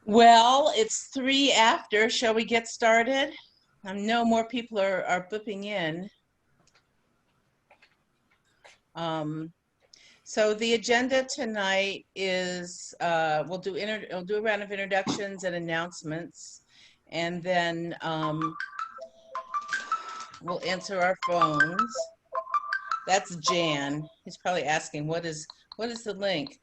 Well, it's 3 after. Shall we get started? I know more people are booping in. So the agenda tonight is we'll do a round of introductions and announcements, and then we'll answer our phones. That's Jan. He's probably asking what is the link.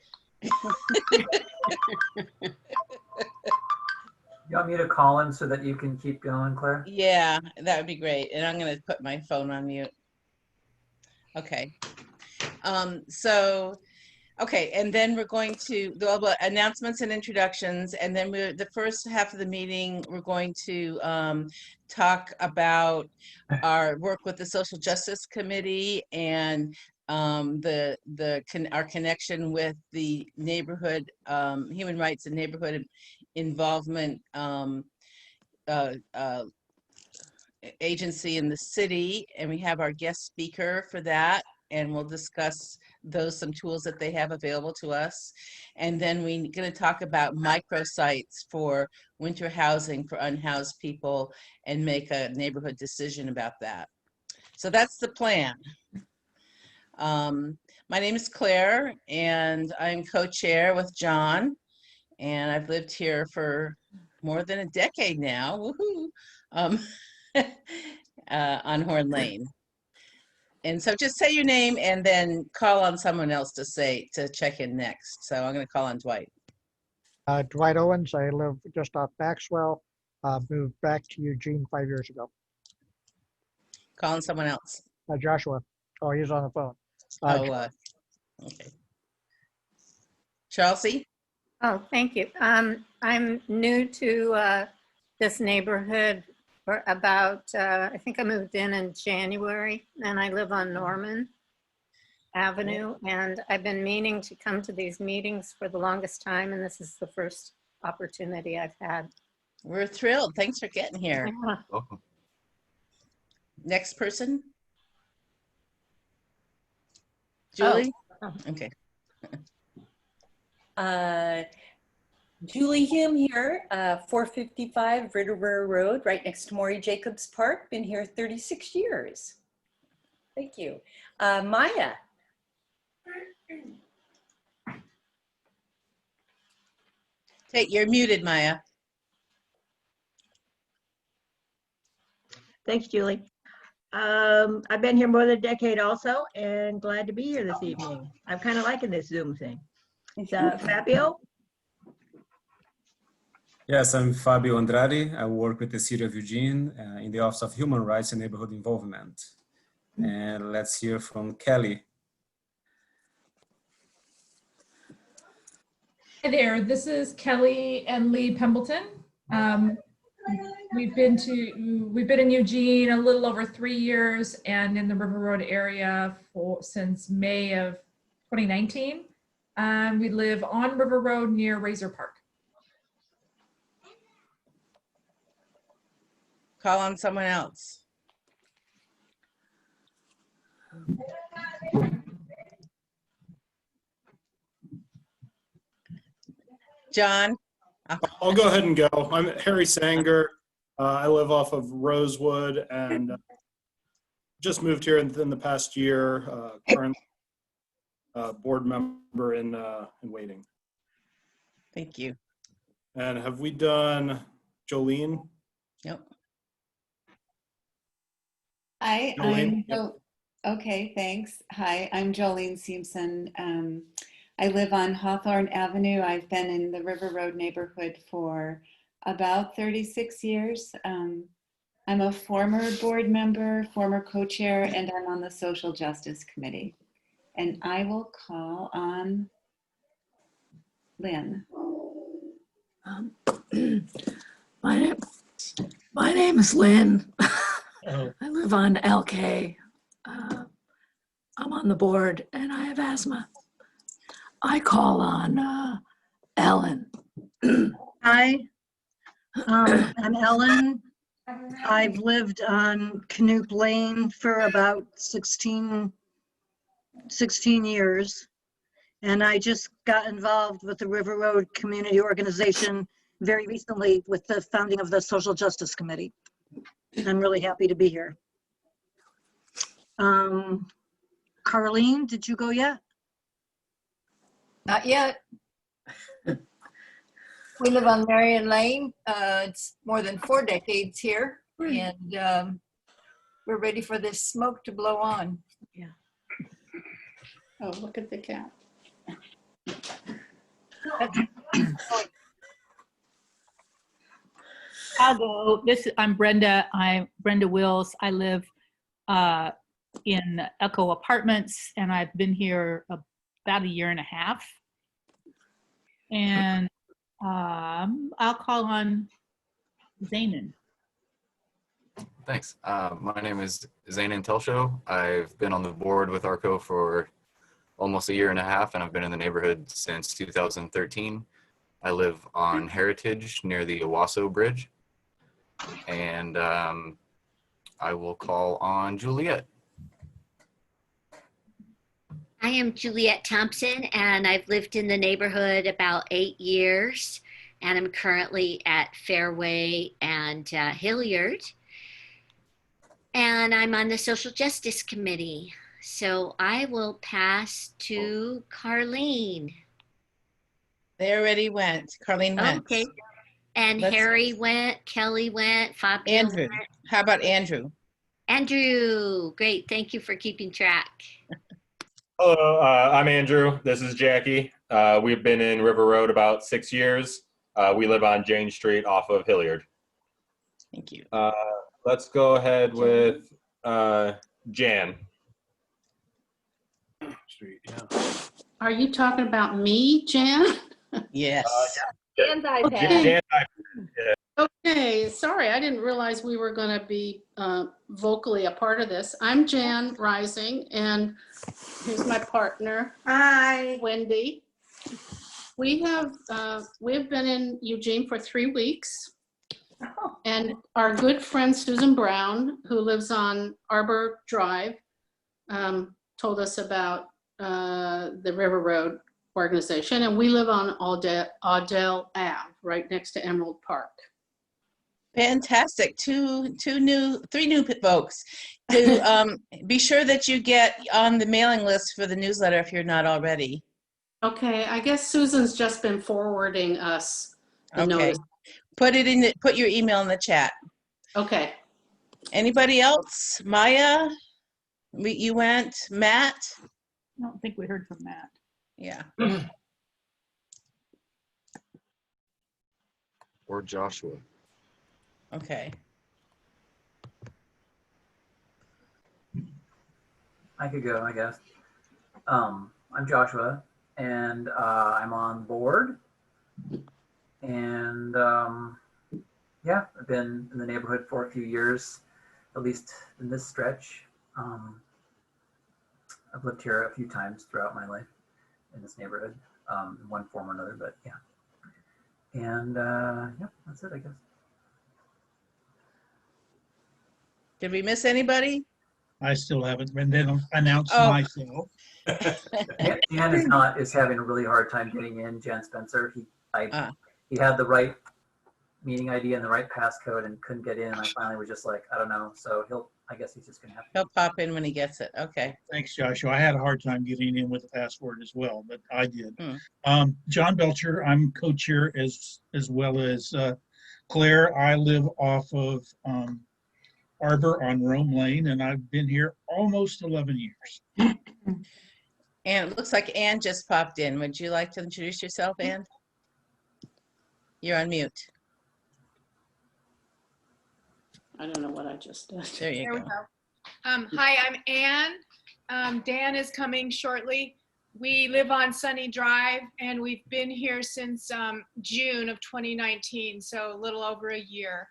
You want me to call him so that you can keep going, Claire? Yeah, that would be great. And I'm going to put my phone on mute. Okay. Okay, and then we're going to do announcements and introductions, and then the first half of the meeting, we're going to talk about our work with the Social Justice Committee and our connection with the neighborhood, human rights and neighborhood involvement agency in the city, and we have our guest speaker for that, and we'll discuss some tools that they have available to us. And then we're going to talk about microsites for winter housing for unhoused people and make a neighborhood decision about that. So that's the plan. My name is Claire, and I'm co-chair with John, and I've lived here for more than a decade now. Woohoo! On Horn Lane. And so just say your name and then call on someone else to check in next. So I'm going to call on Dwight. Dwight Owens. I live just off Maxwell. Moved back to Eugene 5 years ago. Call on someone else. Joshua. Oh, he's on the phone. Okay. Chelsea? Oh, thank you. I'm new to this neighborhood for about, I think I moved in January, and I live on Norman Avenue, and I've been meaning to come to these meetings for the longest time, and this is the first opportunity I've had. We're thrilled. Thanks for getting here. Yeah. Welcome. Next person? Julie? Oh. Okay. Julie Hume here, 455 Ritter Road, right next to Maury Jacobs Park. Been here 36 years. Thank you. Maya. Hey, you're muted, Maya. Thanks, Julie. I've been here more than a decade also, and glad to be here this evening. I'm kind of liking this Zoom thing. Fabio? Yes, I'm Fabio Andrade. I work with the City of Eugene in the Office of Human Rights and Neighborhood Involvement. And let's hear from Kelly. Hi there, this is Kelly and Lee Pembleton. We've been in Eugene a little over 3 years and in the River Road area since May of 2019. We live on River Road near Razor Park. Call on someone else. John? I'll go ahead and go. I'm Harry Sanger. I live off of Rosewood and just moved here in the past year. Current board member in waiting. Thank you. And have we done Jolene? Yep. Hi, Jolene? okay, thanks. Hi, I'm Jolene Simpson. I live on Hawthorne Avenue. I've been in the River Road neighborhood for about 36 years. I'm a former board member, former co-chair, and I'm on the Social Justice Committee. And I will call on Lynn. My name is Lynn. I live on LK. I'm on the board and I have asthma. I call on Ellen. Hi, I'm Ellen. I've lived on Canoop Lane for about 16 years. And I just got involved with the River Road Community Organization very recently with the founding of the Social Justice Committee. I'm really happy to be here. Carlene, did you go yet? Not yet. We live on Marion Lane. It's more than 4 decades here, and we're ready for this smoke to blow on. Yeah. Oh, look at the cat. Chicago. I'm Brenda. I'm Brenda Wills. I live in Echo Apartments, and I've been here about 1.5 years. And I'll call on Zainin. Thanks. My name is Zainin Telshow. I've been on the board with RRCO for almost 1.5 years, and I've been in the neighborhood since 2013. I live on Heritage near the Owasso Bridge. And I will call on Juliet. I am Juliet Thompson, and I've lived in the neighborhood about 8 years, and I'm currently at Fairway and Hilliard. And I'm on the Social Justice Committee. So I will pass to Carlene. They already went. Carlene went. Okay. And Harry went, Kelly went, Fabio Andrew. went. How about Andrew? Andrew, great. Thank you for keeping track. Hello, I'm Andrew. This is Jackie. We've been in River Road about 6 years. We live on Jane Street off of Hilliard. Thank you. Let's go ahead with Jan. Are you talking about me, Jan? Yes. Jan's Jan, Okay, sorry, I didn't realize we were going to be vocally a part of this. I'm Jan Rising, and here's my partner. Hi. Wendy. We've been in Eugene for 3 weeks, and our good friend Susan Brown, who lives on Arbor Drive, told us about the River Road organization, and we live on Audell Ave, right next to Emerald Park. Fantastic. Three new folks. To be sure that you get on the mailing list for the newsletter if you're not already. Okay, I guess Susan's just been forwarding us the Okay. notice. Put your email in the chat. Okay. Anybody else? Maya, you went. Matt? I don't think we heard from Matt. Yeah. Or Joshua. Okay. I could go, I guess. I'm Joshua, and I'm on board. And yeah, I've been in the neighborhood for a few years, at least in this stretch. I've lived here a few times throughout my life in this neighborhood, in one form or another, but yeah. And yeah, that's it, I guess. Did we miss anybody? I still haven't been announced Oh. myself. Jan is having a really hard time getting in. Jan Spencer, he had the right meeting ID and the right passcode and couldn't get in. And I finally was just like, I don't know. So I guess he's just gonna have to. He'll pop in when he gets it. Okay. Thanks, Joshua. I had a hard time getting in with the password as well, but I did. John Belcher, I'm co-chair as well as Claire. I live off of Arbor on Rome Lane, and I've been here almost 11 years. And it looks like Ann just popped in. Would you like to introduce yourself, Ann? You're on mute. I don't know what I just did. There you There we go. go. Hi, I'm Ann. Dan is coming shortly. We live on Sunny Drive, and we've been here since June of 2019, so a little over a year.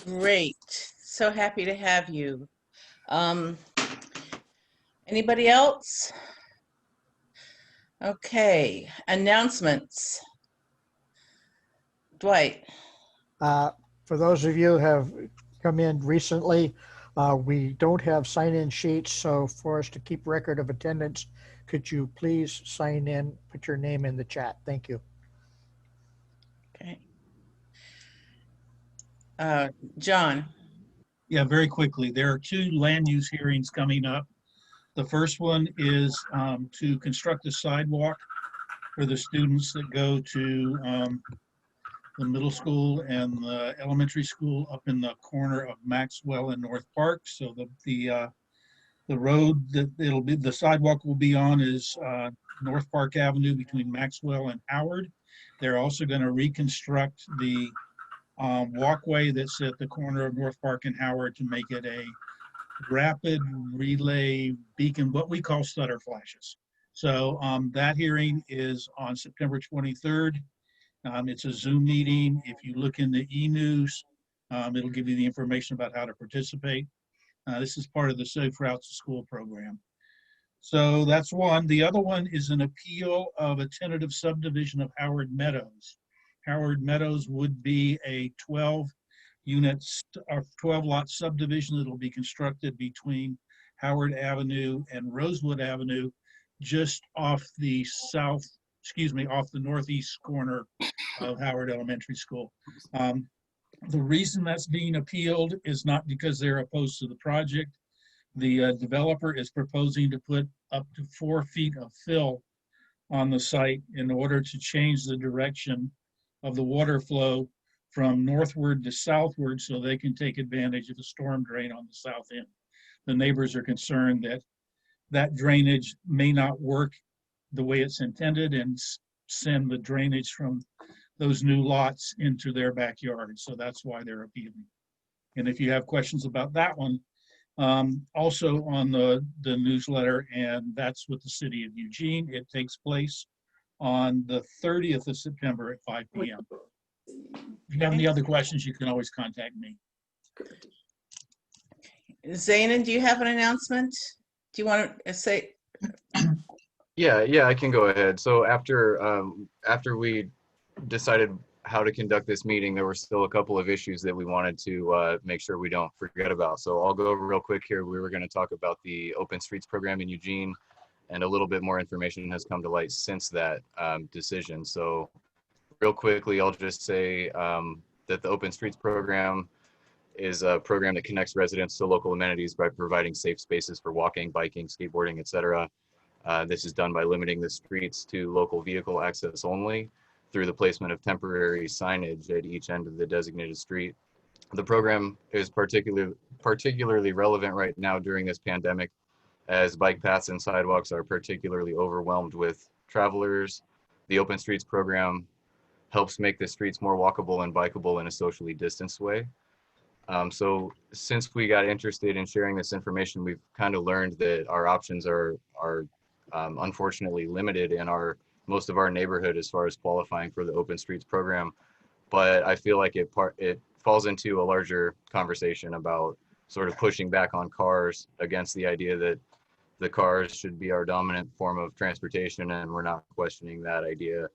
Great. So happy to have you. Anybody else? Okay. Announcements. Dwight. For those of you who have come in recently, We don't have sign-in sheets, so for us to keep record of attendance, could you please sign in, put your name in the chat? Thank you. Okay. John. Yeah, very quickly. There are 2 land use hearings coming up. The first one is to construct a sidewalk for the students that go to the middle school and the elementary school up in the corner of Maxwell and North Park. So the road that the sidewalk will be on is North Park Avenue between Maxwell and Howard. They're also going to reconstruct the walkway that's at the corner of North Park and Howard to make it a rapid relay beacon, what we call stutter flashes. So that hearing is on September 23rd. It's a Zoom meeting. If you look in the e-news, it'll give you the information about how to participate. This is part of the Safe Routes to School program. So that's one. The other one is an appeal of a tentative subdivision of Howard Meadows. Howard Meadows would be a 12 units or 12 lot subdivision that will be constructed between Howard Avenue and Rosewood Avenue, just off the off the northeast corner of Howard Elementary School. The reason that's being appealed is not because they're opposed to the project. The developer is proposing to put up to 4 feet of fill on the site in order to change the direction of the water flow from northward to southward so they can take advantage of the storm drain on the south end. The neighbors are concerned that that drainage may not work the way it's intended and send the drainage from those new lots into their backyard. So that's why they're appealing. And if you have questions about that one, also on the newsletter, and that's with the city of Eugene, it takes place on the 30th of September at 5 p.m. If you have any other questions, you can always contact me. Zainin, do you have an announcement? Do you want to say? Yeah, I can go ahead. So after we decided how to conduct this meeting, there were still a couple of issues that we wanted to make sure we don't forget about. So I'll go real quick here. We were going to talk about the Open Streets program in Eugene, and a little bit more information has come to light since that decision. So real quickly, I'll just say that the Open Streets program is a program that connects residents to local amenities by providing safe spaces for walking, biking, skateboarding, etc. This is done by limiting the streets to local vehicle access only through the placement of temporary signage at each end of the designated street. The program is particularly relevant right now during this pandemic, as bike paths and sidewalks are particularly overwhelmed with travelers. The Open Streets program helps make the streets more walkable and bikeable in a socially distanced way. So since we got interested in sharing this information, we've kind of learned that our options are unfortunately limited in most of our neighborhood as far as qualifying for the Open Streets program. But I feel like it falls into a larger conversation about sort of pushing back on cars against the idea that the cars should be our dominant form of transportation, and we're not questioning that idea.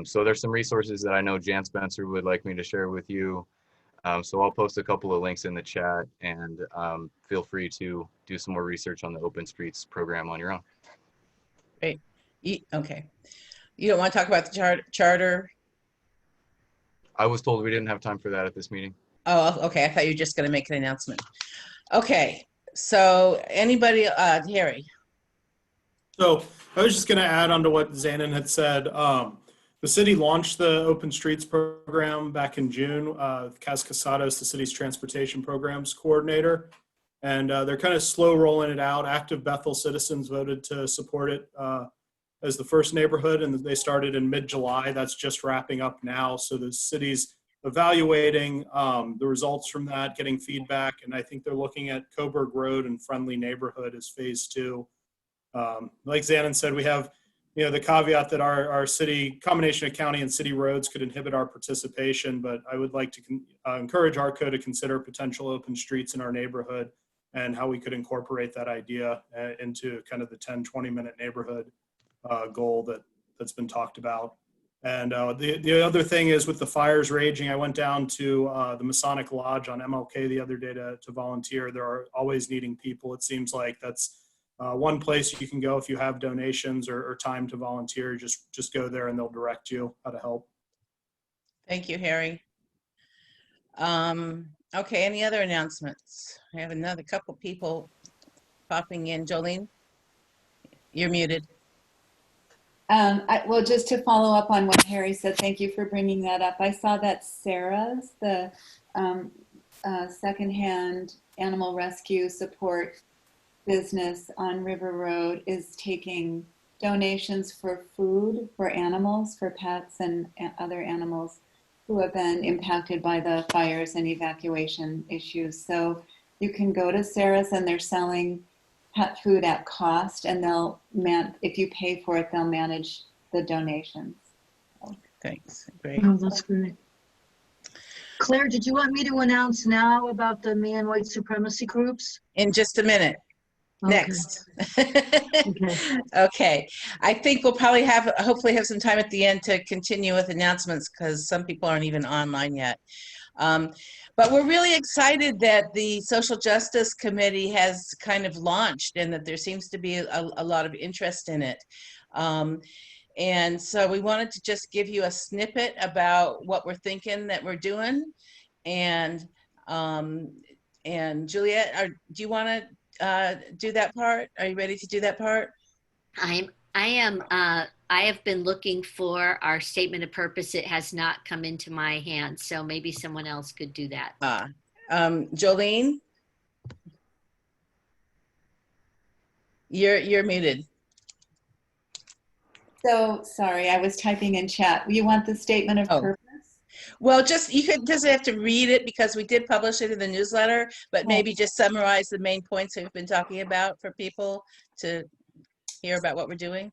So there's some resources that I know Jan Spencer would like me to share with you. So I'll post a couple of links in the chat, and feel free to do some more research on the Open Streets program on your own. Great. Okay. You don't want to talk about the charter? I was told we didn't have time for that at this meeting. Oh, okay. I thought you were just going to make an announcement. Okay. So anybody, Harry? So I was just going to add on to what Zainin had said. The city launched the Open Streets program back in June. Kaz Casados, the city's transportation programs coordinator, and they're kind of slow rolling it out. Active Bethel citizens voted to support it as the first neighborhood, and they started in mid-July. That's just wrapping up now. So the city's evaluating the results from that, getting feedback, and I think they're looking at Coburg Road and Friendly Neighborhood as phase 2. Like Zainin said, we have the caveat that our city, combination of county and city roads could inhibit our participation, but I would like to encourage RRCO to consider potential open streets in our neighborhood and how we could incorporate that idea into kind of the 10-20 minute neighborhood goal that's been talked about. And the other thing is with the fires raging, I went down to the Masonic Lodge on MLK the other day to volunteer. There are always needing people. It seems like that's one place you can go if you have donations or time to volunteer. Just go there and they'll direct you how to help. Thank you, Harry. Okay, any other announcements? I have another couple people popping in. Jolene, you're muted. Well, just to follow up on what Harry said, thank you for bringing that up. I saw that Sarah's, the secondhand animal rescue support business on River Road, is taking donations for food for animals, for pets and other animals who have been impacted by the fires and evacuation issues. So you can go to Sarah's and they're selling pet food at cost, and if you pay for it, they'll manage the donations. Thanks. Great. Oh, that's great. Claire, did you want me to announce now about the me and white supremacy groups? In just a minute. Okay. Next. Okay. Okay. I think we'll probably hopefully have some time at the end to continue with announcements because some people aren't even online yet. But we're really excited that the Social Justice Committee has kind of launched and that there seems to be a lot of interest in it. And so we wanted to just give you a snippet about what we're thinking that we're doing. And Juliet, do you want to do that part? Are you ready to do that part? I am. I have been looking for our statement of purpose. It has not come into my hands, so maybe someone else could do that. Jolene, you're muted. So sorry, I was typing in chat. You want the statement of purpose? Well, you doesn't have to read it because we did publish it in the newsletter, but maybe just summarize the main points we've been talking about for people to hear about what we're doing.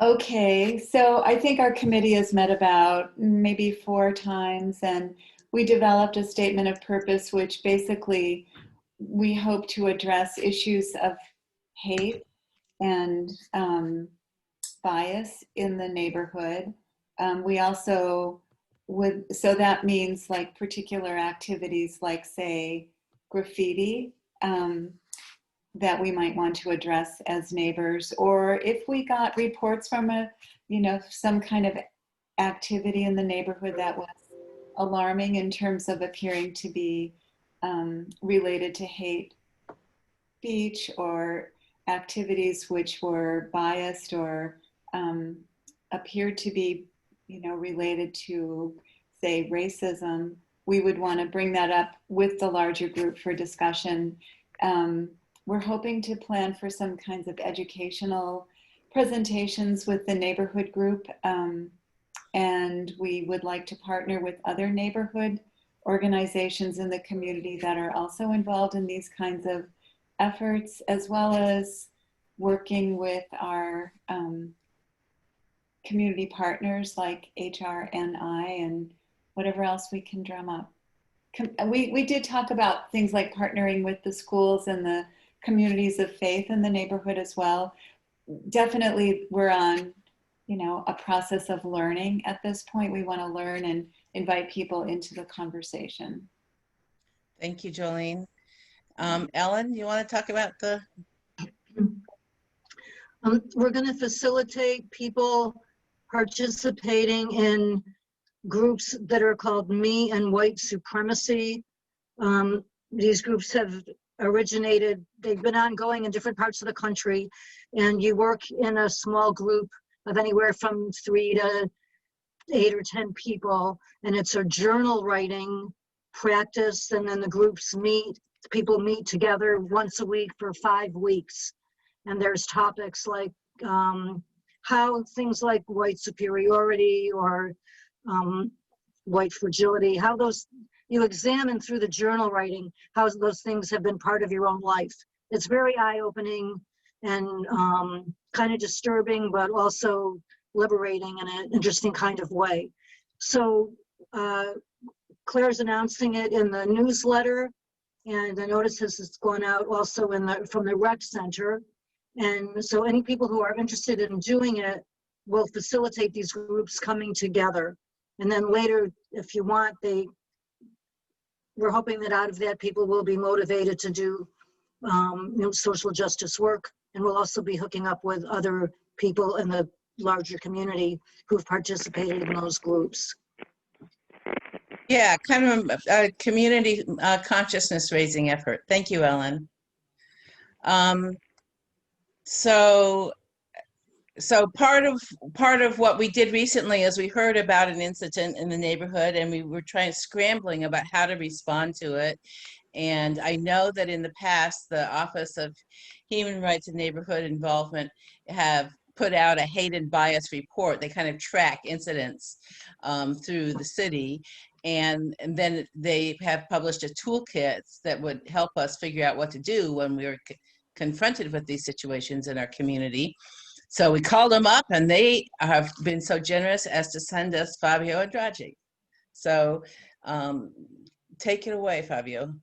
Okay, so I think our committee has met about maybe 4 times, and we developed a statement of purpose, which basically we hope to address issues of hate and bias in the neighborhood. We also so that means like particular activities like, say, graffiti, that we might want to address as neighbors, or if we got reports from some kind of activity in the neighborhood that was alarming in terms of appearing to be related to hate speech or activities which were biased or appeared to be related to, say, racism, we would want to bring that up with the larger group for discussion. We're hoping to plan for some kinds of educational presentations with the neighborhood group, and we would like to partner with other neighborhood organizations in the community that are also involved in these kinds of efforts, as well as working with our community partners like HRNI and whatever else we can drum up. We did talk about things like partnering with the schools and the communities of faith in the neighborhood as well. Definitely we're on, a process of learning at this point. We want to learn and invite people into the conversation. Thank you, Jolene. Ellen, you want to talk about the... We're going to facilitate people participating in groups that are called Me and White Supremacy. These groups have originated, they've been ongoing in different parts of the country, and you work in a small group of anywhere from 3 to 8 or 10 people, and it's a journal writing practice, and then the groups meet, people meet together once a week for 5 weeks, and there's topics like how things like white superiority or white fragility, how those, you examine through the journal writing, how those things have been part of your own life. It's very eye-opening and kind of disturbing, but also liberating in an interesting kind of way. So Claire's announcing it in the newsletter, and the notices has gone out also from the rec center. And so any people who are interested in doing it, will facilitate these groups coming together. And then later, if you want, we're hoping that out of that, people will be motivated to do social justice work. And we'll also be hooking up with other people in the larger community who've participated in those groups. Yeah, kind of a community consciousness raising effort. Thank you, Ellen. So part of what we did recently is we heard about an incident in the neighborhood, and we were scrambling about how to respond to it. And I know that in the past, the Office of Human Rights and Neighborhood Involvement have put out a hate and bias report. They kind of track incidents through the city. And then they have published a toolkit that would help us figure out what to do when we were confronted with these situations in our community. So we called them up, and they have been so generous as to send us Fabio Andrade. So take it away, Fabio.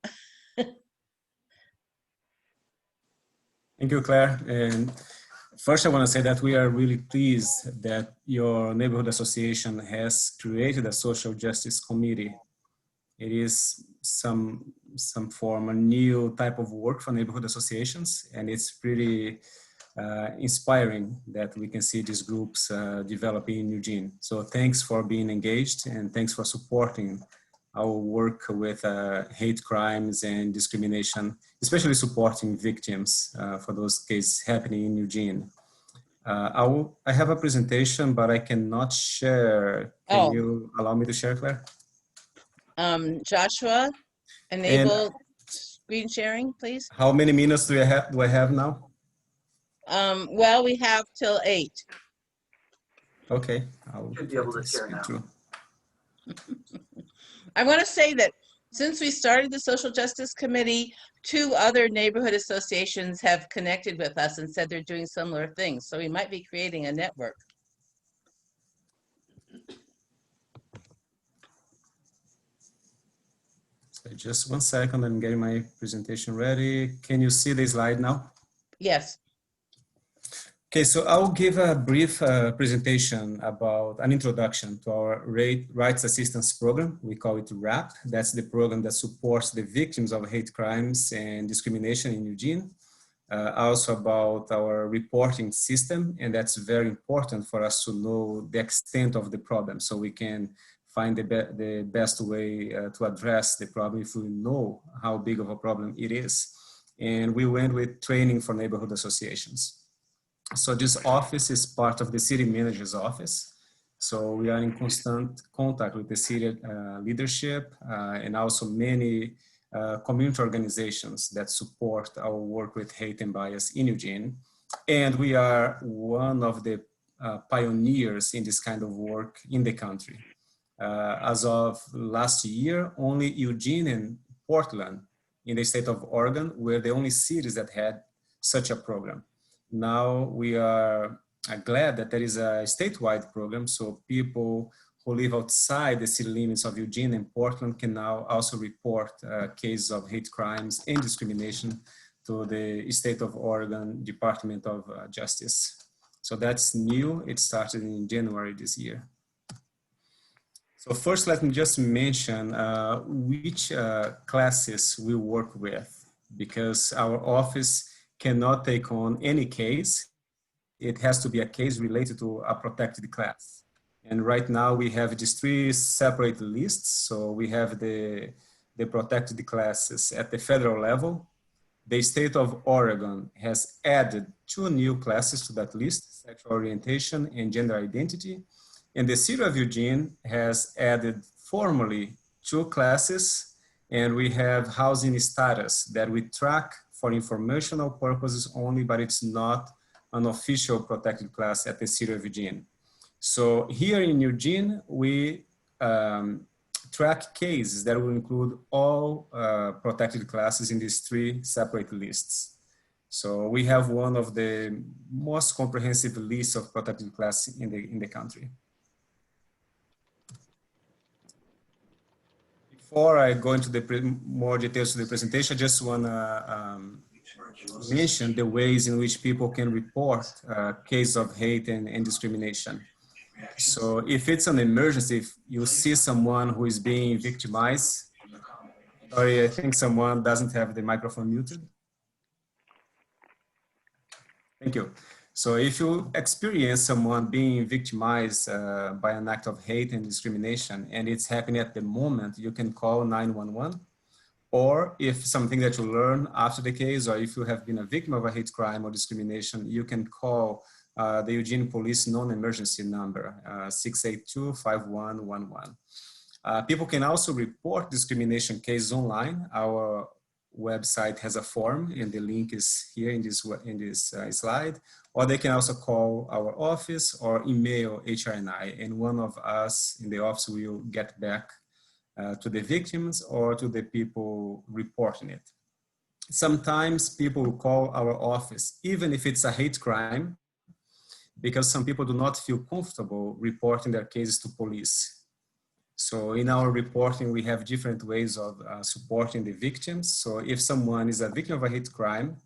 Thank you, Claire. And first, I want to say that we are really pleased that your neighborhood association has created a social justice committee. It is some form, a new type of work for neighborhood associations, and it's pretty inspiring that we can see these groups developing in Eugene. So thanks for being engaged, and thanks for supporting our work with hate crimes and discrimination, especially supporting victims for those cases happening in Eugene. I have a presentation, but I cannot share. Can you allow me to share, Claire? Joshua, enable screen sharing, please. How many minutes do I have now? Well, we have till 8. Okay. Should be able to share now. I want to say that since we started the Social Justice Committee, 2 other neighborhood associations have connected with us and said they're doing similar things. So we might be creating a network. So just 1 second, I'm getting my presentation ready. Can you see the slide now? Yes. Okay, so I'll give a brief presentation about an introduction to our Rights Assistance Program. We call it RAP. That's the program that supports the victims of hate crimes and discrimination in Eugene. Also about our reporting system, and that's very important for us to know the extent of the problem so we can find the best way to address the problem if we know how big of a problem it is. And we went with training for neighborhood associations. So this office is part of the city manager's office. So we are in constant contact with the city leadership and also many community organizations that support our work with hate and bias in Eugene. And we are one of the pioneers in this kind of work in the country. As of last year, only Eugene and Portland in the state of Oregon were the only cities that had such a program. Now we are glad that there is a statewide program, so people who live outside the city limits of Eugene and Portland can now also report cases of hate crimes and discrimination to the state of Oregon Department of Justice. So that's new. It started in January this year. So first, let me just mention which classes we work with, because our office cannot take on any case. It has to be a case related to a protected class. And right now we have these 3 separate lists. So we have the protected classes at the federal level. The state of Oregon has added 2 new classes to that list, sexual orientation and gender identity. And the city of Eugene has added formally 2 classes, and we have housing status that we track for informational purposes only, but it's not an official protected class at the city of Eugene. So here in Eugene, we track cases that will include all protected classes in these 3 separate lists. So we have one of the most comprehensive lists of protected classes in the country. Before I go into the more details of the presentation, I just want to mention the ways in which people can report cases of hate and discrimination. So if it's an emergency, if you see someone who is being victimized, sorry, I think someone doesn't have the microphone muted. Thank you. So if you experience someone being victimized by an act of hate and discrimination, and it's happening at the moment, you can call 911. Or if something that you learn after the case, or if you have been a victim of a hate crime or discrimination, you can call the Eugene Police non-emergency number, 682-5111. People can also report discrimination cases online. Our website has a form, and the link is here in this slide. Or they can also call our office or email HRNI, and one of us in the office will get back to the victims or to the people reporting it. Sometimes people will call our office, even if it's a hate crime, because some people do not feel comfortable reporting their cases to police. So in our reporting, we have different ways of supporting the victims. So if someone is a victim of a hate crime,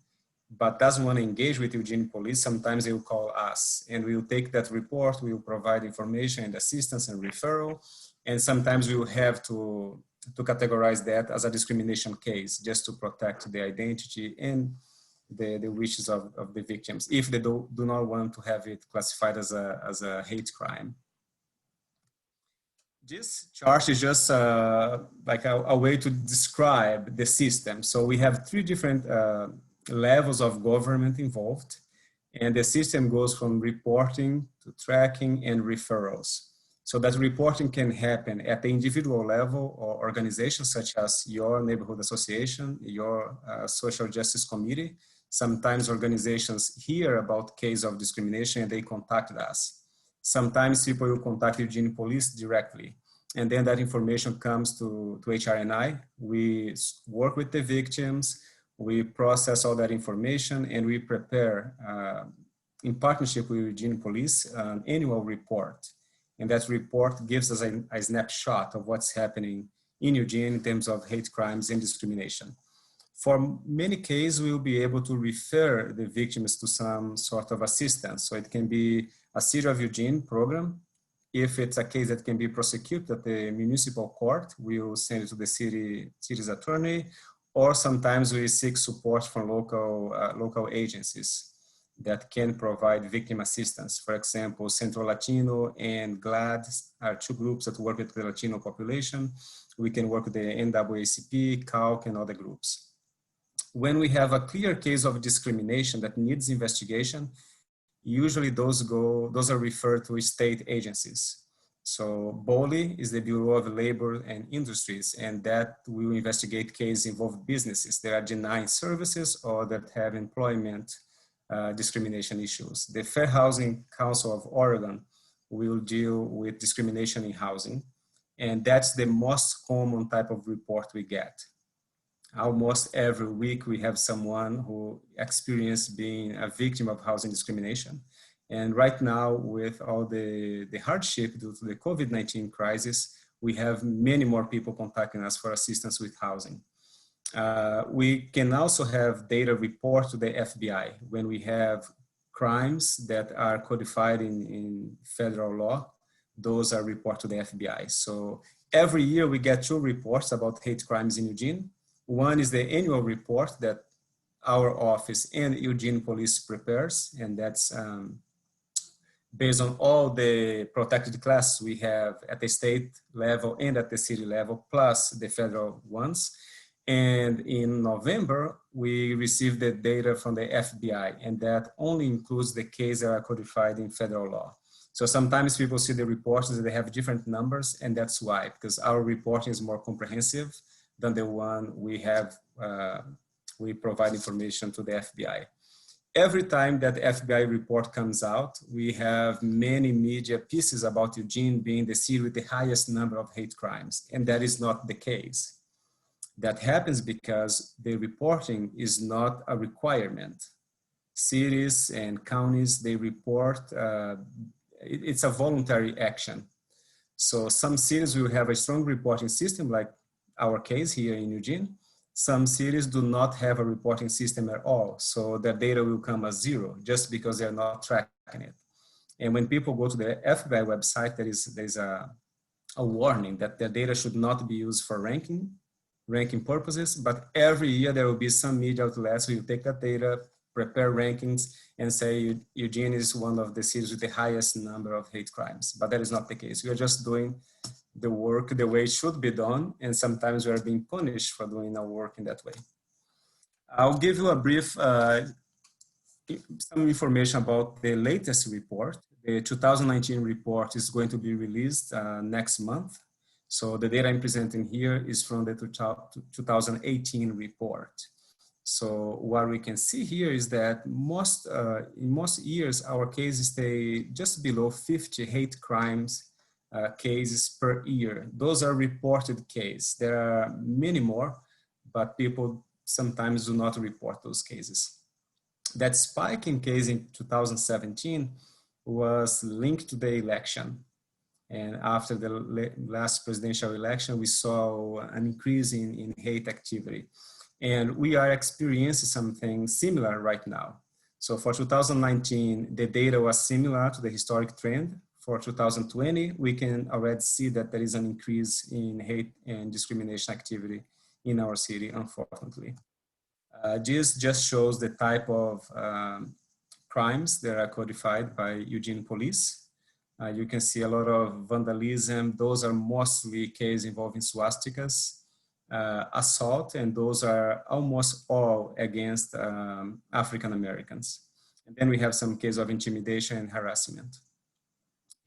but doesn't want to engage with Eugene Police, sometimes they will call us, and we will take that report, we will provide information and assistance and referral. And sometimes we will have to categorize that as a discrimination case, just to protect the identity and the wishes of the victims, if they do not want to have it classified as a hate crime. This chart is just like a way to describe the system. So we have three different levels of government involved, and the system goes from reporting to tracking and referrals. So that reporting can happen at the individual level or organizations such as your neighborhood association, your social justice committee. Sometimes organizations hear about case of discrimination and they contact us. Sometimes people will contact Eugene Police directly. And then that information comes to HRNI. We work with the victims, we process all that information, and we prepare, in partnership with Eugene Police, an annual report. And that report gives us a snapshot of what's happening in Eugene in terms of hate crimes and discrimination. For many cases, we'll be able to refer the victims to some sort of assistance. So it can be a City of Eugene program. If it's a case that can be prosecuted at the municipal court, we'll send it to the city's attorney, or sometimes we seek support from local agencies that can provide victim assistance. For example, Centro Latino and GLAD are two groups that work with the Latino population. We can work with the NAACP, CALC, and other groups. When we have a clear case of discrimination that needs investigation, usually those are referred to state agencies. So BOLI is the Bureau of Labor and Industries, and that will investigate cases involve businesses that are denying services or that have employment discrimination issues. The Fair Housing Council of Oregon will deal with discrimination in housing, and that's the most common type of report we get. Almost every week we have someone who experienced being a victim of housing discrimination. And right now, with all the hardship due to the COVID-19 crisis, we have many more people contacting us for assistance with housing. We can also have data report to the FBI when we have crimes that are codified in federal law. Those are reported to the FBI. So every year we get 2 reports about hate crimes in Eugene. One is the annual report that our office and Eugene Police prepares, and that's based on all the protected classes we have at the state level and at the city level, plus the federal ones. And in November, we received the data from the FBI, and that only includes the cases that are codified in federal law. So sometimes people see the reports and they have different numbers, and that's why, because our reporting is more comprehensive than the one we have, we provide information to the FBI. Every time that FBI report comes out, we have many media pieces about Eugene being the city with the highest number of hate crimes, and that is not the case. That happens because the reporting is not a requirement. Cities and counties, they report, it's a voluntary action. So some cities will have a strong reporting system, like our case here in Eugene. some cities do not have a reporting system at all. So their data will come as 0 just because they're not tracking it. And when people go to the FBI website, there's a warning that their data should not be used for ranking purposes, but every year there will be some media outlets who will take that data, prepare rankings, and say Eugene is one of the cities with the highest number of hate crimes. But that is not the case. We are just doing the work the way it should be done, and sometimes we are being punished for doing our work in that way. I'll give you a brief, some information about the latest report. The 2019 report is going to be released next month. So the data I'm presenting here is from the 2018 report. So what we can see here is that in most years, our cases stay just below 50 hate crimes cases per year. Those are reported cases. There are many more, but people sometimes do not report those cases. That spike in cases in 2017 was linked to the election. And after the last presidential election, we saw an increase in hate activity. And we are experiencing something similar right now. So for 2019, the data was similar to the historic trend. For 2020, we can already see that there is an increase in hate and discrimination activity in our city, unfortunately. This just shows the type of crimes that are codified by Eugene Police. You can see a lot of vandalism. Those are mostly cases involving swastikas, assault, and those are almost all against African Americans. And then we have some cases of intimidation and harassment.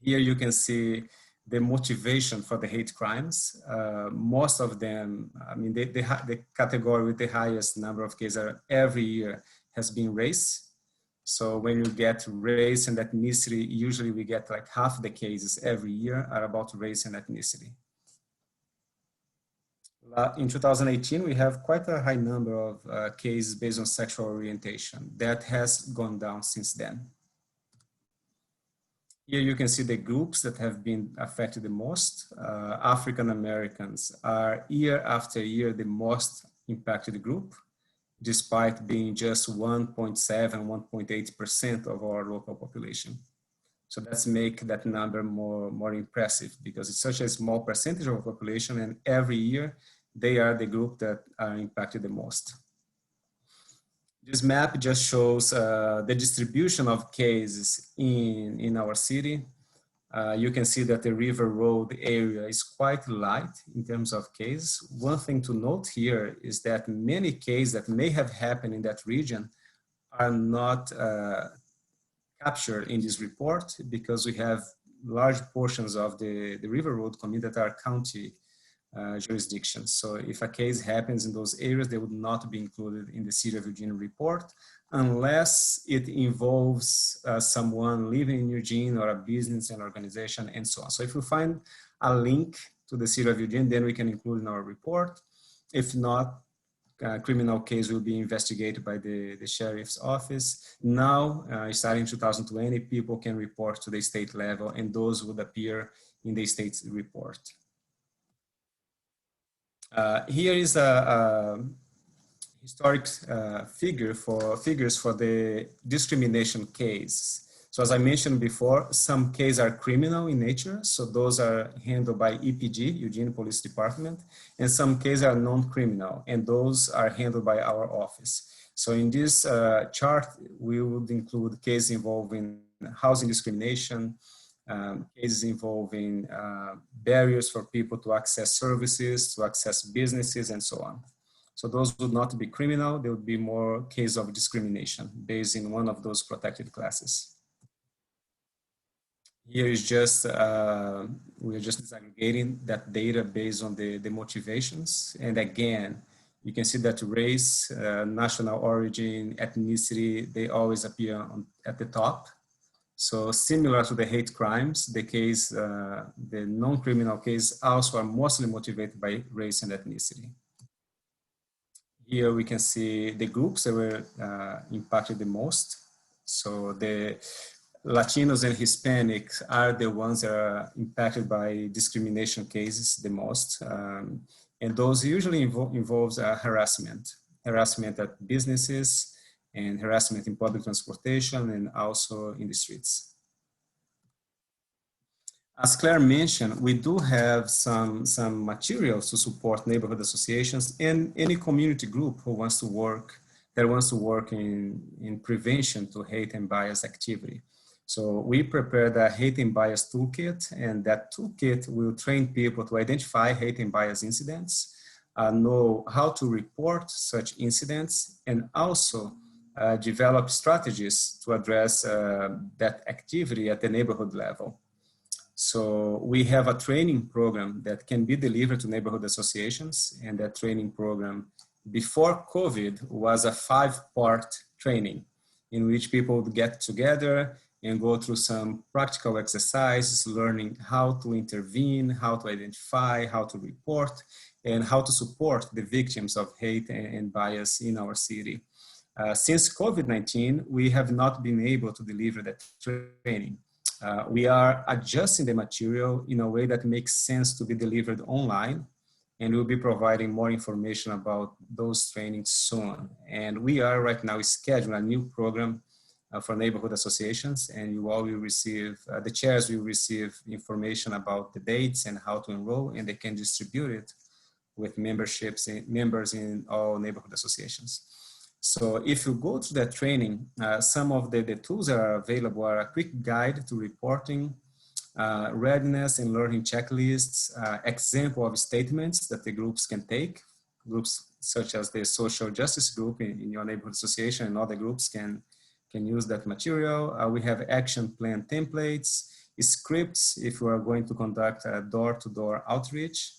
Here you can see the motivation for the hate crimes. Most of them, I mean, the category with the highest number of cases every year has been race. So when you get race and ethnicity, usually we get like half the cases every year are about race and ethnicity. In 2018, we have quite a high number of cases based on sexual orientation. That has gone down since then. Here you can see the groups that have been affected the most. African Americans are year after year the most impacted group, despite being just 1.7, 1.8% of our local population. So let's make that number more impressive because it's such a small percentage of our population, and every year they are the group that are impacted the most. This map just shows the distribution of cases in our city. You can see that the River Road area is quite light in terms of cases. One thing to note here is that many cases that may have happened in that region are not captured in this report because we have large portions of the River Road community that are county jurisdictions. So if a case happens in those areas, they would not be included in the City of Eugene report unless it involves someone living in Eugene or a business and organization and so on. So if we find a link to the City of Eugene, then we can include in our report. If not, criminal case will be investigated by the sheriff's office. Now, starting in 2020, people can report to the state level and those would appear in the state's report. Here is a historic figures for the discrimination case. So as I mentioned before, some cases are criminal in nature. So those are handled by EPD, Eugene Police Department, and some cases are non-criminal, and those are handled by our office. So in this chart, we would include cases involving housing discrimination, cases involving barriers for people to access services, to access businesses, and so on. So those would not be criminal, they would be more cases of discrimination based in one of those protected classes. Here is just, we're just disaggregating that data based on the motivations. And again, you can see that race, national origin, ethnicity, they always appear at the top. So similar to the hate crimes, the case, the non-criminal cases also are mostly motivated by race and ethnicity. Here we can see the groups that were impacted the most. So the Latinos and Hispanics are the ones that are impacted by discrimination cases the most. And those usually involves harassment at businesses, and harassment in public transportation, and also in the streets. As Claire mentioned, we do have some materials to support neighborhood associations and any community group who wants to work in prevention to hate and bias activity. So we prepared a hate and bias toolkit, and that toolkit will train people to identify hate and bias incidents, know how to report such incidents, and also develop strategies to address that activity at the neighborhood level. So we have a training program that can be delivered to neighborhood associations, and that training program before COVID was a 5-part training in which people would get together and go through some practical exercises, learning how to intervene, how to identify, how to report, and how to support the victims of hate and bias in our city. Since COVID-19, we have not been able to deliver that training. We are adjusting the material in a way that makes sense to be delivered online, and we'll be providing more information about those trainings soon. And we are right now scheduling a new program for neighborhood associations, and you all will receive, the chairs will receive information about the dates and how to enroll, and they can distribute it with members in all neighborhood associations. So if you go to that training, some of the tools that are available are a quick guide to reporting, readiness and learning checklists, example of statements that the groups can take. Groups such as the social justice group in your neighborhood association and other groups can use that material. We have action plan templates, scripts if we are going to conduct a door-to-door outreach.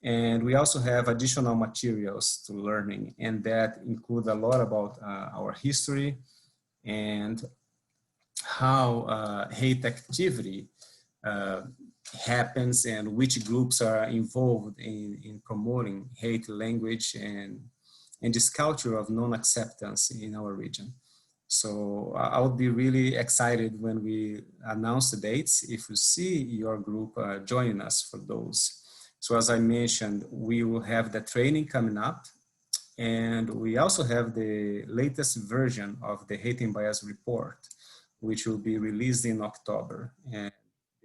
And we also have additional materials to learning, and that include a lot about our history and how hate activity happens and which groups are involved in promoting hate language and this culture of non-acceptance in our region. So I would be really excited when we announce the dates if you see your group joining us for those. So as I mentioned, we will have the training coming up, and we also have the latest version of the Hate and Bias report, which will be released in October. And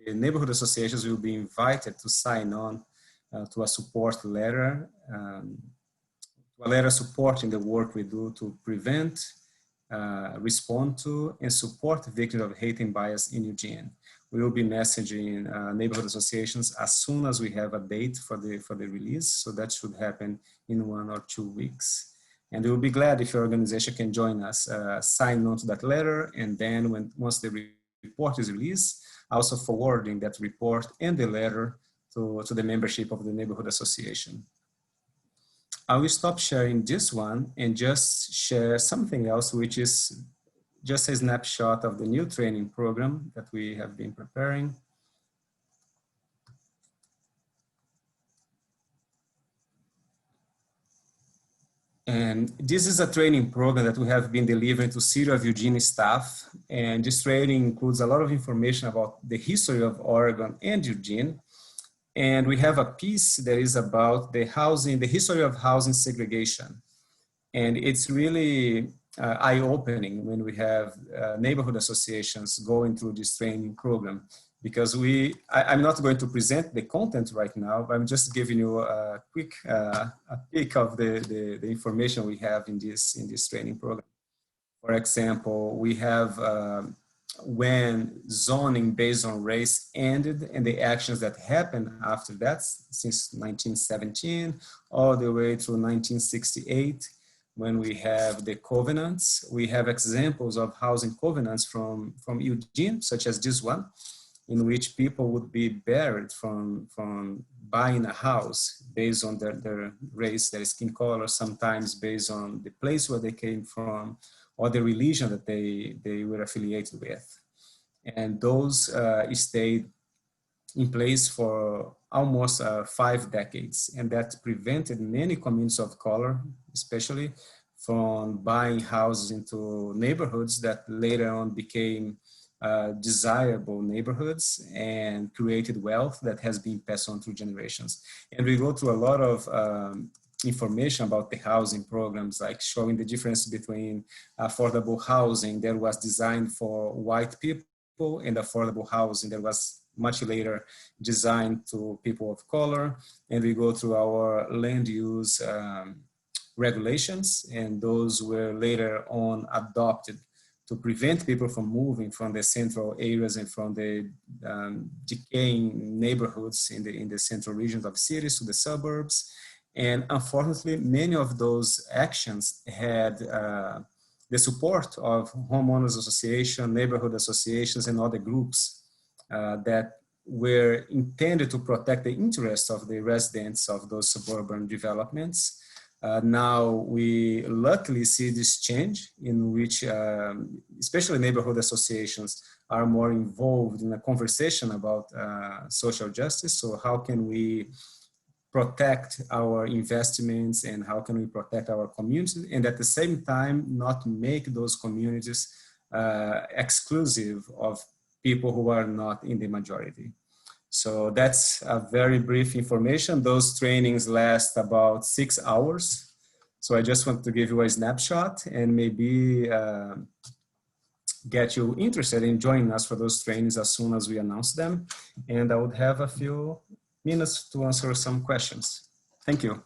the neighborhood associations will be invited to sign on to a support letter, supporting the work we do to prevent, respond to, and support victims of hate and bias in Eugene. We will be messaging neighborhood associations as soon as we have a date for the release. So that should happen in 1 or 2 weeks. And we'll be glad if your organization can join us, sign on to that letter, and then once the report is released, also forwarding that report and the letter to the membership of the neighborhood association. I will stop sharing this one and just share something else, which is just a snapshot of the new training program that we have been preparing. And this is a training program that we have been delivering to City of Eugene staff. And this training includes a lot of information about the history of Oregon and Eugene. And we have a piece that is about the history of housing segregation. And it's really eye-opening when we have neighborhood associations going through this training program, because I'm not going to present the content right now, but I'm just giving you a quick peek of the information we have in this training program. For example, we have when zoning based on race ended and the actions that happened after that since 1917 all the way through 1968. When we have the covenants, we have examples of housing covenants from Eugene, such as this one, in which people would be barred from buying a house based on their race, their skin color, sometimes based on the place where they came from or the religion that they were affiliated with. And those stayed in place for almost 5 decades, and that prevented many communities of color, especially, from buying houses into neighborhoods that later on became desirable neighborhoods and created wealth that has been passed on through generations. And we go through a lot of information about the housing programs, like showing the difference between affordable housing that was designed for white people and affordable housing that was much later designed to people of color. And we go through our land use regulations, and those were later on adopted to prevent people from moving from the central areas and from the decaying neighborhoods in the central regions of cities to the suburbs. And unfortunately, many of those actions had the support of homeowners association, neighborhood associations, and other groups that were intended to protect the interests of the residents of those suburban developments. Now we luckily see this change in which especially neighborhood associations are more involved in a conversation about social justice. So how can we protect our investments and how can we protect our communities, and at the same time not make those communities exclusive of people who are not in the majority. So that's a very brief information. Those trainings last about 6 hours. So I just want to give you a snapshot and maybe get you interested in joining us for those trainings as soon as we announce them. And I would have a few minutes to answer some questions. Thank you.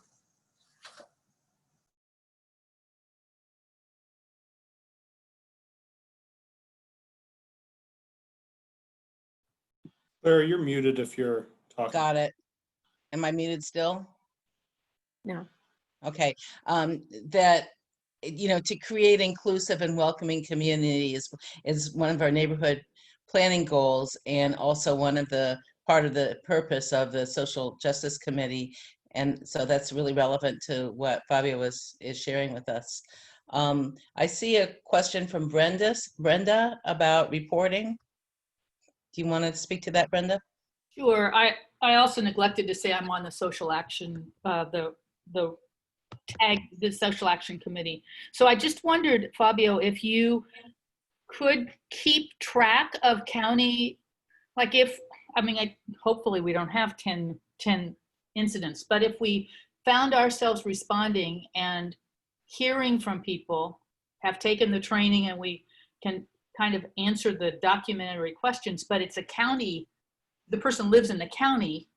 Claire, you're muted if you're talking. Got it. Am I muted still? No. Okay. That, you know, to create inclusive and welcoming communities is one of our neighborhood planning goals, and also one of the part of the purpose of the Social Justice Committee. And so that's really relevant to what Fabio is sharing with us. I see a question from Brenda about reporting. Do you want to speak to that, Brenda? Sure. I also neglected to say I'm on the social action, the social action committee. So I just wondered, Fabio, if you could keep track of county, like if, I mean, hopefully we don't have 10 incidents, but if we found ourselves responding and hearing from people, have taken the training and we can kind of answer the documentary questions, but it's a county, the person lives in the county,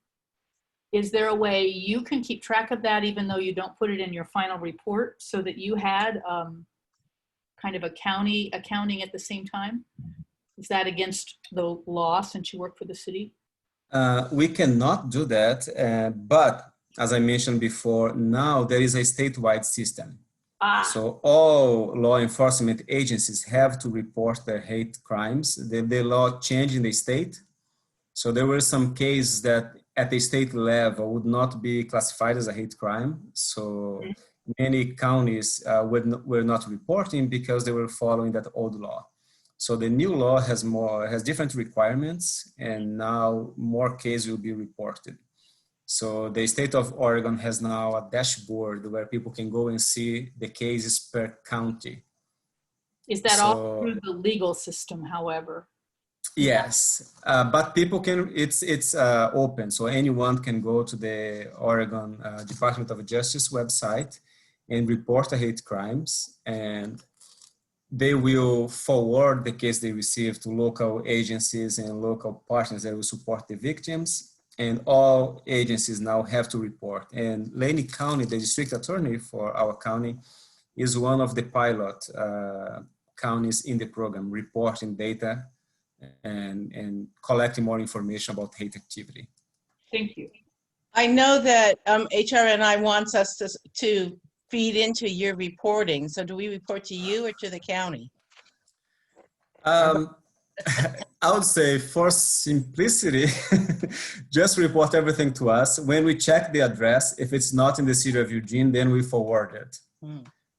is there a way you can keep track of that even though you don't put it in your final report, so that you had kind of a county accounting at the same time? Is that against the law since you work for the city? We cannot do that, but as I mentioned before, now there is a statewide system. So all law enforcement agencies have to report their hate crimes. The law changed in the state. So there were some cases that at the state level would not be classified as a hate crime. So many counties were not reporting because they were following that old law. So the new law has different requirements, and now more cases will be reported. So the state of Oregon has now a dashboard where people can go and see the cases per county. Is that all through the legal system, however? Yes, but people can, it's open. So anyone can go to the Oregon Department of Justice website and report the hate crimes, and they will forward the case they receive to local agencies and local partners that will support the victims. And all agencies now have to report. And Lane County, the district attorney for our county, is one of the pilot counties in the program, reporting data and collecting more information about hate activity. Thank you. I know that HRNI wants us to feed into your reporting. So do we report to you or to the county? I would say for simplicity, just report everything to us. When we check the address, if it's not in the city of Eugene, then we forward it.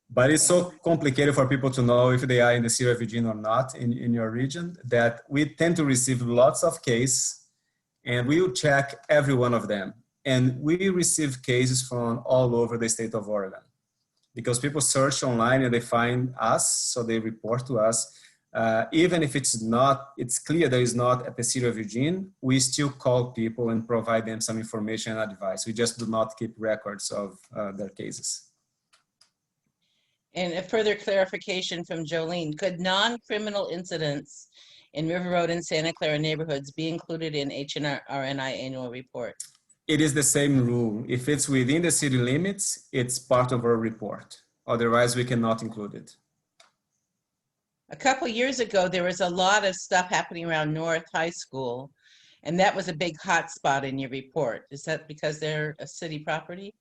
But it's so complicated for people to know if they are in the city of Eugene or not in your region, that we tend to receive lots of cases, and we will check every one of them. And we receive cases from all over the state of Oregon, because people search online and they find us, so they report to us. even if it's clear there is not at the city of Eugene, we still call people and provide them some information and advice. We just do not keep records of their cases. And a further clarification from Jolene, could non-criminal incidents in River Road and Santa Clara neighborhoods be included in HRNI annual report? It is the same rule. If it's within the city limits, it's part of our report. Otherwise, we cannot include it. A couple years ago, there was a lot of stuff happening around North High School, and that was a big hot spot in your report. Is that because they're a city property?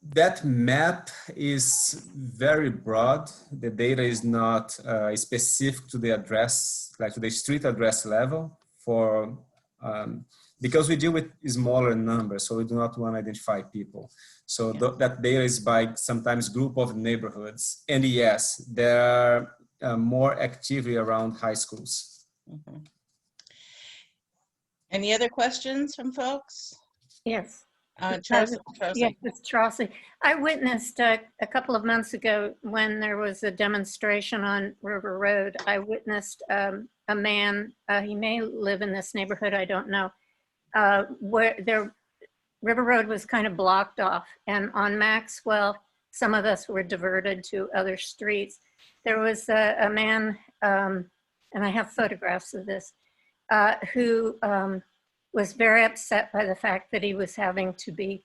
That map is very broad. The data is not specific to the address, like to the street address level for, because we deal with smaller numbers, so we do not want to identify people. So that data is by sometimes group of neighborhoods. And yes, there are more activity around high schools. Mm-hmm. Any other questions from folks? Yes. Charles. Yes, it's Charlie. I witnessed a couple of months ago when there was a demonstration on River Road. I witnessed a man, he may live in this neighborhood, I don't know, where River Road was kind of blocked off, and on Maxwell, some of us were diverted to other streets. There was a man, and I have photographs of this, who was very upset by the fact that he was having to be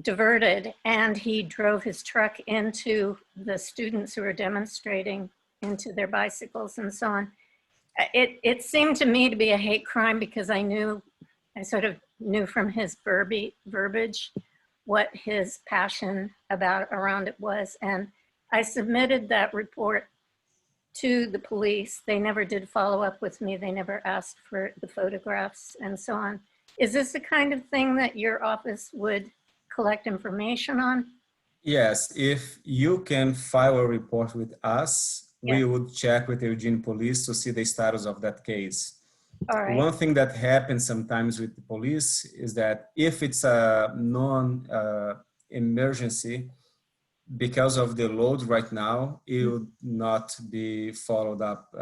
diverted, and he drove his truck into the students who were demonstrating, into their bicycles and so on. It seemed to me to be a hate crime because I sort of knew from his verbiage what his passion around it was, and I submitted that report to the police. They never did follow up with me. They never asked for the photographs and so on. Is this the kind of thing that your office would collect information on? Yes, if you can file a report with us, we would check with the Eugene police to see the status of that case. All right. One thing that happens sometimes with the police is that if it's a non-emergency, because of the load right now, it will not be followed up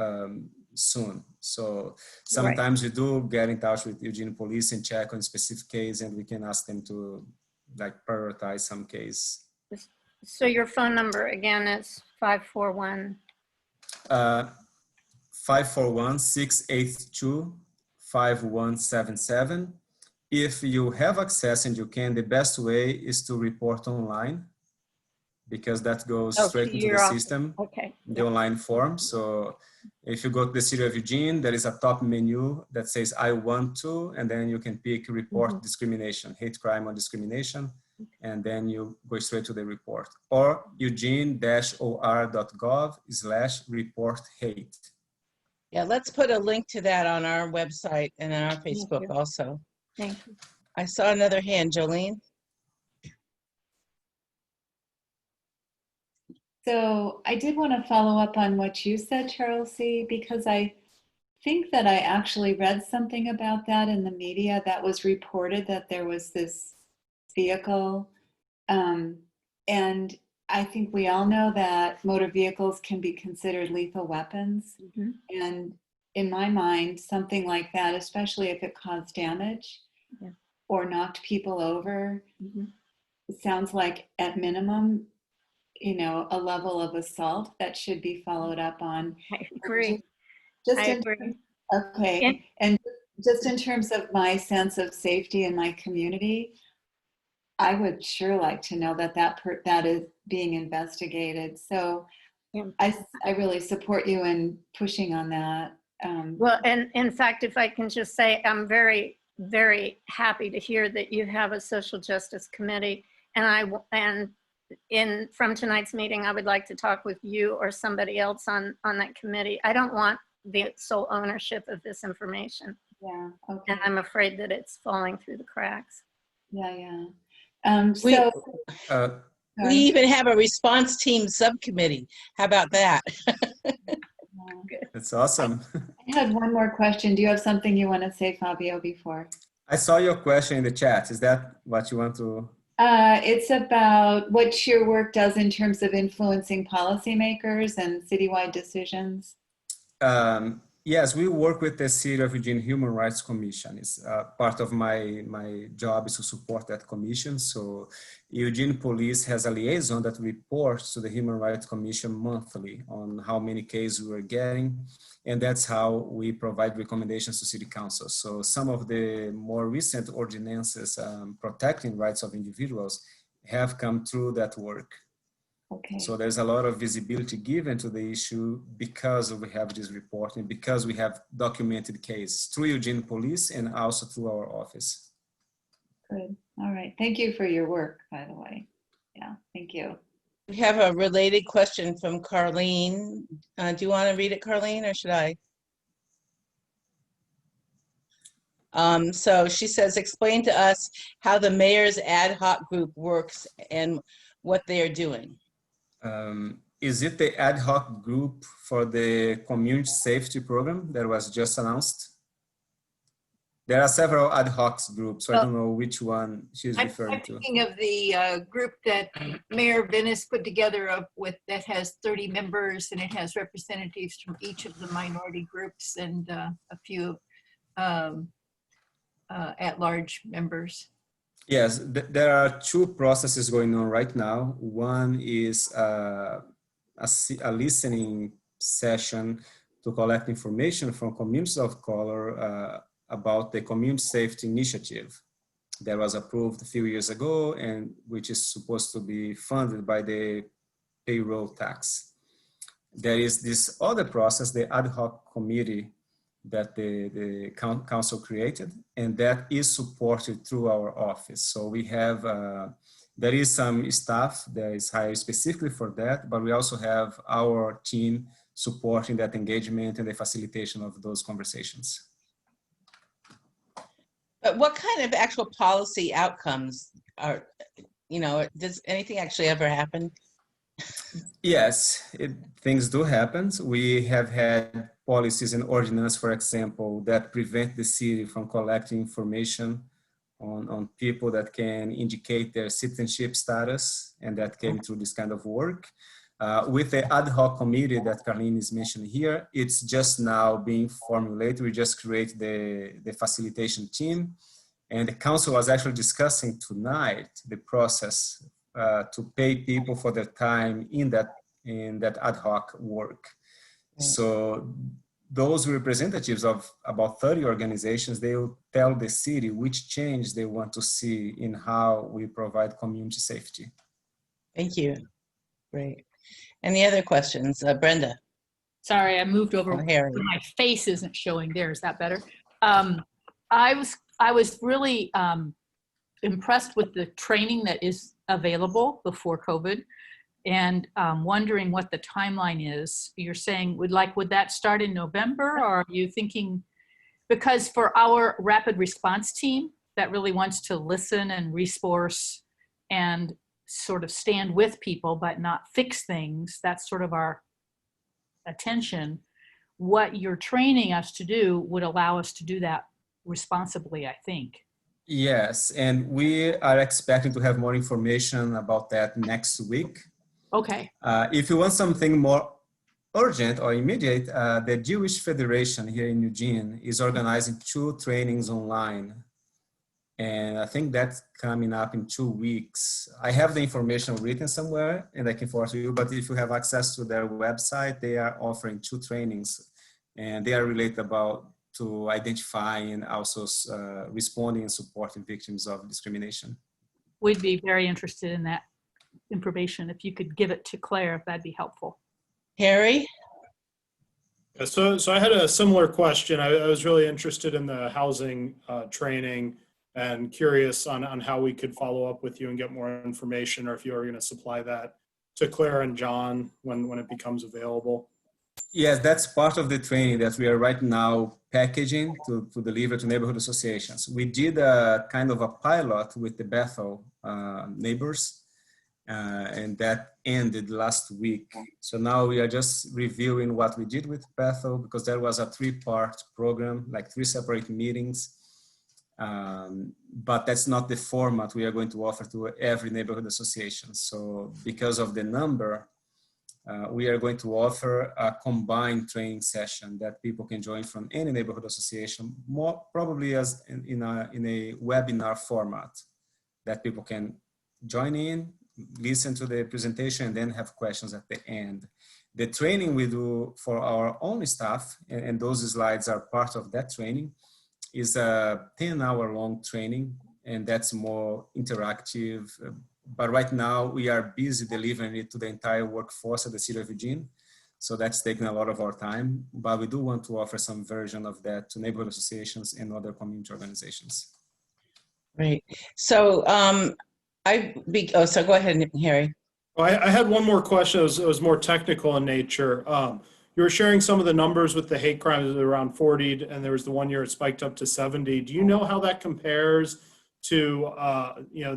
soon. So sometimes we do get in touch with Eugene police and check on specific case, and we can ask them to prioritize some case. So your phone number again is 541? 541-682-5177. If you have access and you can, the best way is to report online, because that goes straight into the system, the online form. So if you go to the city of Eugene, there is a top menu that says I want to, and then you can pick report discrimination, hate crime or discrimination, and then you go straight to the report. Or eugene-or.gov/report hate. Yeah, let's put a link to that on our website and on our Facebook also. Thank you. I saw another hand, Jolene. So I did want to follow up on what you said, Charles C., because I think that I actually read something about that in the media that was reported that there was this vehicle. And I think we all know that motor vehicles can be considered lethal weapons. And in my mind, something like that, especially if it caused damage or knocked people over, it sounds like at minimum, a level of assault that should be followed up on. I agree. Okay. And just in terms of my sense of safety in my community, I would sure like to know that is being investigated. So I really support you in pushing on that. Well, and in fact, if I can just say, I'm very, very happy to hear that you have a social justice committee, and from tonight's meeting, I would like to talk with you or somebody else on that committee. I don't want the sole ownership of this information. Yeah. Okay. And I'm afraid that it's falling through the cracks. Yeah. We even have a response team subcommittee. How about that? That's awesome. I had one more question. Do you have something you want to say, Fabio, before? I saw your question in the chat. Is that what you want to It's about what your work does in terms of influencing policymakers and citywide decisions. Yes, we work with the City of Eugene Human Rights Commission. It's part of my job is to support that commission. So Eugene Police has a liaison that reports to the Human Rights Commission monthly on how many cases we're getting. And that's how we provide recommendations to City Council. So some of the more recent ordinances protecting rights of individuals have come through that work. Okay. So there's a lot of visibility given to the issue because we have this reporting, because we have documented cases through Eugene Police and also through our office. Good. All right. Thank you for your work, by the way. Yeah, thank you. We have a related question from Carlene. Do you want to read it, Carlene, or should I? So she says, explain to us how the mayor's ad hoc group works and what they are doing. Is it the ad hoc group for the community safety program that was just announced? There are several ad hoc groups, so I don't know which one she's referring I'm to. thinking of the group that Mayor Venice put together that has 30 members, and it has representatives from each of the minority groups and a few at-large members. Yes, there are two processes going on right now. One is a listening session to collect information from communities of color about the community safety initiative that was approved a few years ago and which is supposed to be funded by the payroll tax. There is this other process, the ad hoc committee that the council created, and that is supported through our office. So we have, there is some staff that is hired specifically for that, but we also have our team supporting that engagement and the facilitation of those conversations. But what kind of actual policy outcomes are, does anything actually ever happen? Yes, things do happen. We have had policies and ordinance, for example, that prevent the city from collecting information on people that can indicate their citizenship status, and that came through this kind of work. With the ad hoc committee that Carlene is mentioning here, it's just now being formulated. We just create the facilitation team, and the council was actually discussing tonight the process to pay people for their time in that ad hoc work. So those representatives of about 30 organizations, they will tell the city which change they want to see in how we provide community safety. Thank you. Great. Any other questions? Brenda? Sorry, I moved over. Harry. My face isn't showing there. Is that better? I was really impressed with the training that is available before COVID, and wondering what the timeline is. You're saying would that start in November, or are you thinking, because for our rapid response team that really wants to listen and resource and sort of stand with people but not fix things, that's sort of our attention. What you're training us to do would allow us to do that responsibly, I think. Yes, and we are expecting to have more information about that next week. Okay. If you want something more urgent or immediate, the Jewish Federation here in Eugene is organizing 2 trainings online. And I think that's coming up in 2 weeks. I have the information written somewhere and I can forward to you, but if you have access to their website, they are offering 2 trainings, and they are related to identifying and also responding and supporting victims of discrimination. We'd be very interested in that information. If you could give it to Claire, that'd be helpful. Harry? So I had a similar question. I was really interested in the housing training and curious on how we could follow up with you and get more information, or if you are going to supply that to Claire and John when it becomes available. Yes, that's part of the training that we are right now packaging to deliver to neighborhood associations. We did a kind of a pilot with the Bethel neighbors, and that ended last week. So now we are just reviewing what we did with Bethel, because there was a 3-part program, like 3 separate meetings. But that's not the format we are going to offer to every neighborhood association. So because of the number, we are going to offer a combined training session that people can join from any neighborhood association, more probably as in a webinar format that people can join in, listen to the presentation, and then have questions at the end. The training we do for our own staff, and those slides are part of that training, is a 10-hour-long training, and that's more interactive. But right now we are busy delivering it to the entire workforce of the city of Eugene. So that's taking a lot of our time, but we do want to offer some version of that to neighborhood associations and other community organizations. Right. So so go ahead, Harry. Well, I had one more question. It was more technical in nature. You were sharing some of the numbers with the hate crimes around 40, and there was the 1 year it spiked up to 70. Do you know how that compares to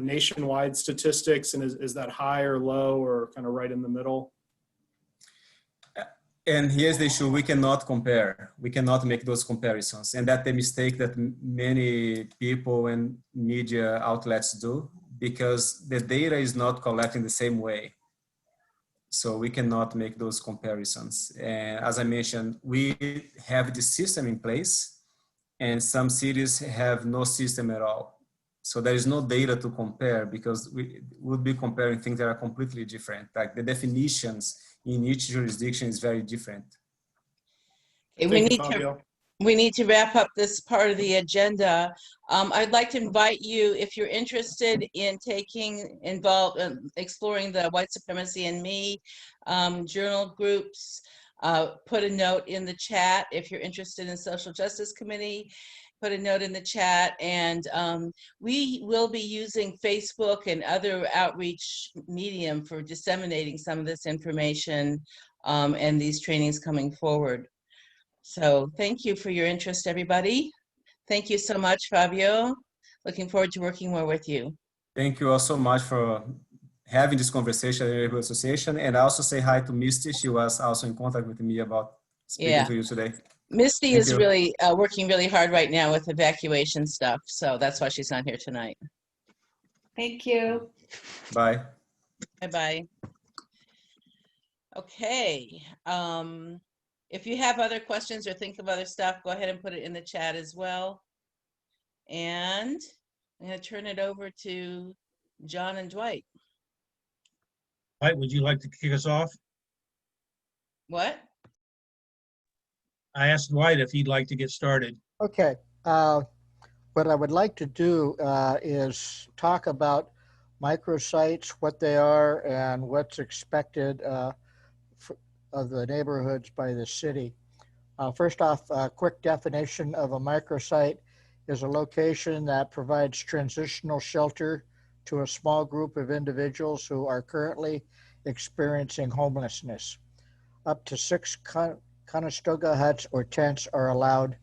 nationwide statistics, and is that high or low or kind of right in the middle? And here's the issue: we cannot compare. We cannot make those comparisons, and that's the mistake that many people and media outlets do, because the data is not collecting the same way. So we cannot make those comparisons. And as I mentioned, we have the system in place, and some cities have no system at all. So there is no data to compare, because we would be comparing things that are completely different. Like the definitions in each jurisdiction is very different. Okay, we need to wrap up this part of the agenda. I'd like to invite you, if you're interested in exploring the White Supremacy and Me journal groups, put a note in the chat. If you're interested in Social Justice Committee, put a note in the chat. And we will be using Facebook and other outreach medium for disseminating some of this information and these trainings coming forward. So thank you for your interest, everybody. Thank you so much, Fabio. Looking forward to working more with you. Thank you all so much for having this conversation at the Neighborhood Association. And I also say hi to Misty. She was also in contact with me about speaking to you today. Misty is really working really hard right now with evacuation stuff. So that's why she's not here tonight. Thank you. Bye. Bye-bye. Okay. If you have other questions or think of other stuff, go ahead and put it in the chat as well. And I'm going to turn it over to John and Dwight. Dwight, would you like to kick us off? What? I asked Dwight if he'd like to get started. Okay. What I would like to do is talk about microsites, what they are, and what's expected of the neighborhoods by the city. First off, a quick definition of a microsite is a location that provides transitional shelter to a small group of individuals who are currently experiencing homelessness. Up to 6 Conestoga huts or tents are allowed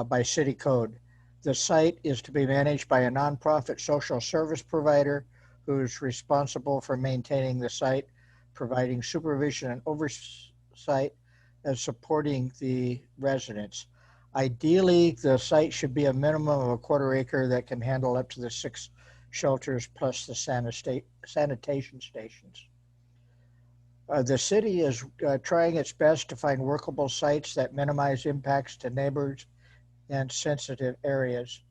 by city code. The site is to be managed by a nonprofit social service provider who is responsible for maintaining the site, providing supervision and oversight, and supporting the residents. Ideally, the site should be a minimum of a 1/4 acre that can handle up to the 6 shelters plus the sanitation stations. The city is trying its best to find workable sites that minimize impacts to neighbors and sensitive areas.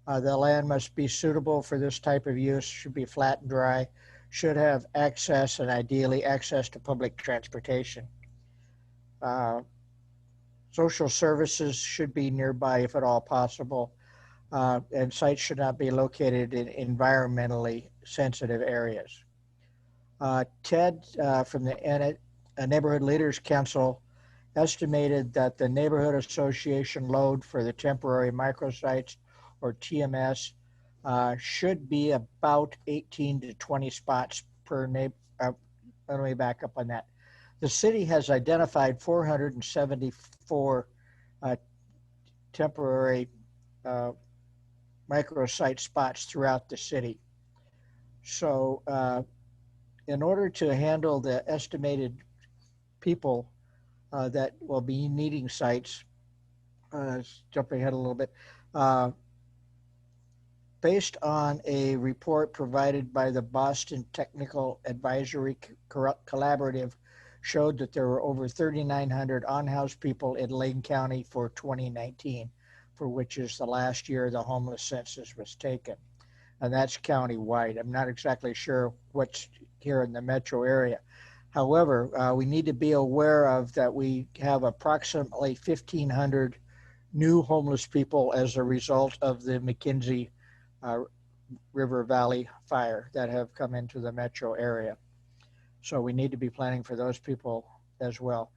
The land must be suitable for this type of use, should be flat and dry, should have access and ideally access to public transportation. Social services should be nearby if at all possible, and sites should not be located in environmentally sensitive areas. Ted from the Neighborhood Leaders Council estimated that the neighborhood association load for the temporary microsites, or TMS, should be about 18 to 20 spots per neighbor. Let me back up on that. The city has identified 474 temporary microsite spots throughout the city. So in order to handle the estimated people that will be needing sites, jumping ahead a little bit, based on a report provided by the Boston Technical Advisory Collaborative, showed that there were over 3,900 unhoused people in Lane County for 2019, for which is the last year the homeless census was taken. And that's county-wide. I'm not exactly sure what's here in the metro area. However, we need to be aware of that we have approximately 1,500 new homeless people as a result of the McKinsey River Valley fire that have come into the metro area. So we need to be planning for those people as well.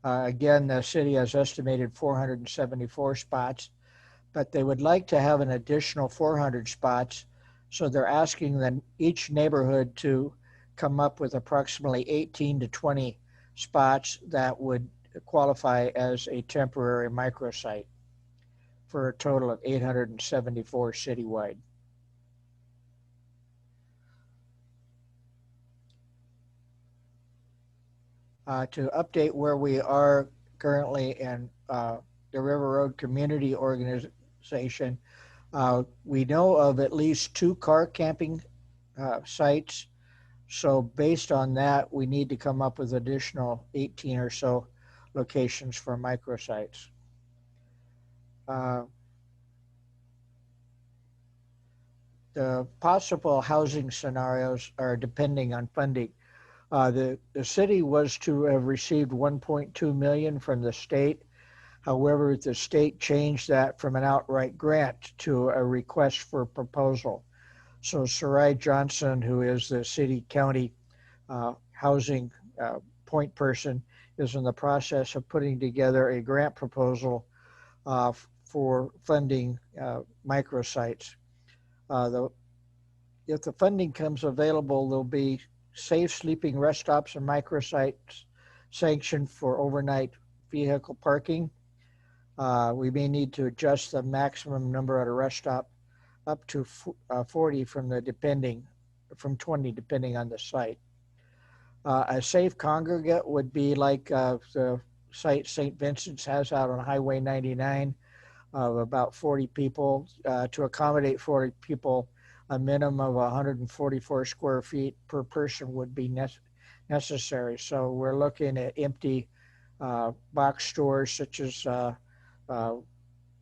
Again, the city has estimated 474 spots, but they would like to have an additional 400 spots. So they're asking then each neighborhood to come up with approximately 18 to 20 spots that would qualify as a temporary microsite for a total of 874 citywide. To update where we are currently in the River Road Community Organization, we know of at least 2 car camping sites. So based on that, we need to come up with additional 18 or so locations for microsites. The possible housing scenarios are depending on funding. The city was to have received 1.2 million from the state. However, the state changed that from an outright grant to a request for proposal. So Sarai Johnson, who is the city county housing point person, is in the process of putting together a grant proposal for funding microsites. If the funding comes available, there'll be safe sleeping rest stops and microsites sanctioned for overnight vehicle parking. We may need to adjust the maximum number at a rest stop up to 40 from 20 depending on the site. A safe congregate would be like the site St. Vincent's has out on Highway 99 of about 40 people. To accommodate 40 people, a minimum of 144 square feet per person would be necessary. So we're looking at empty box stores such as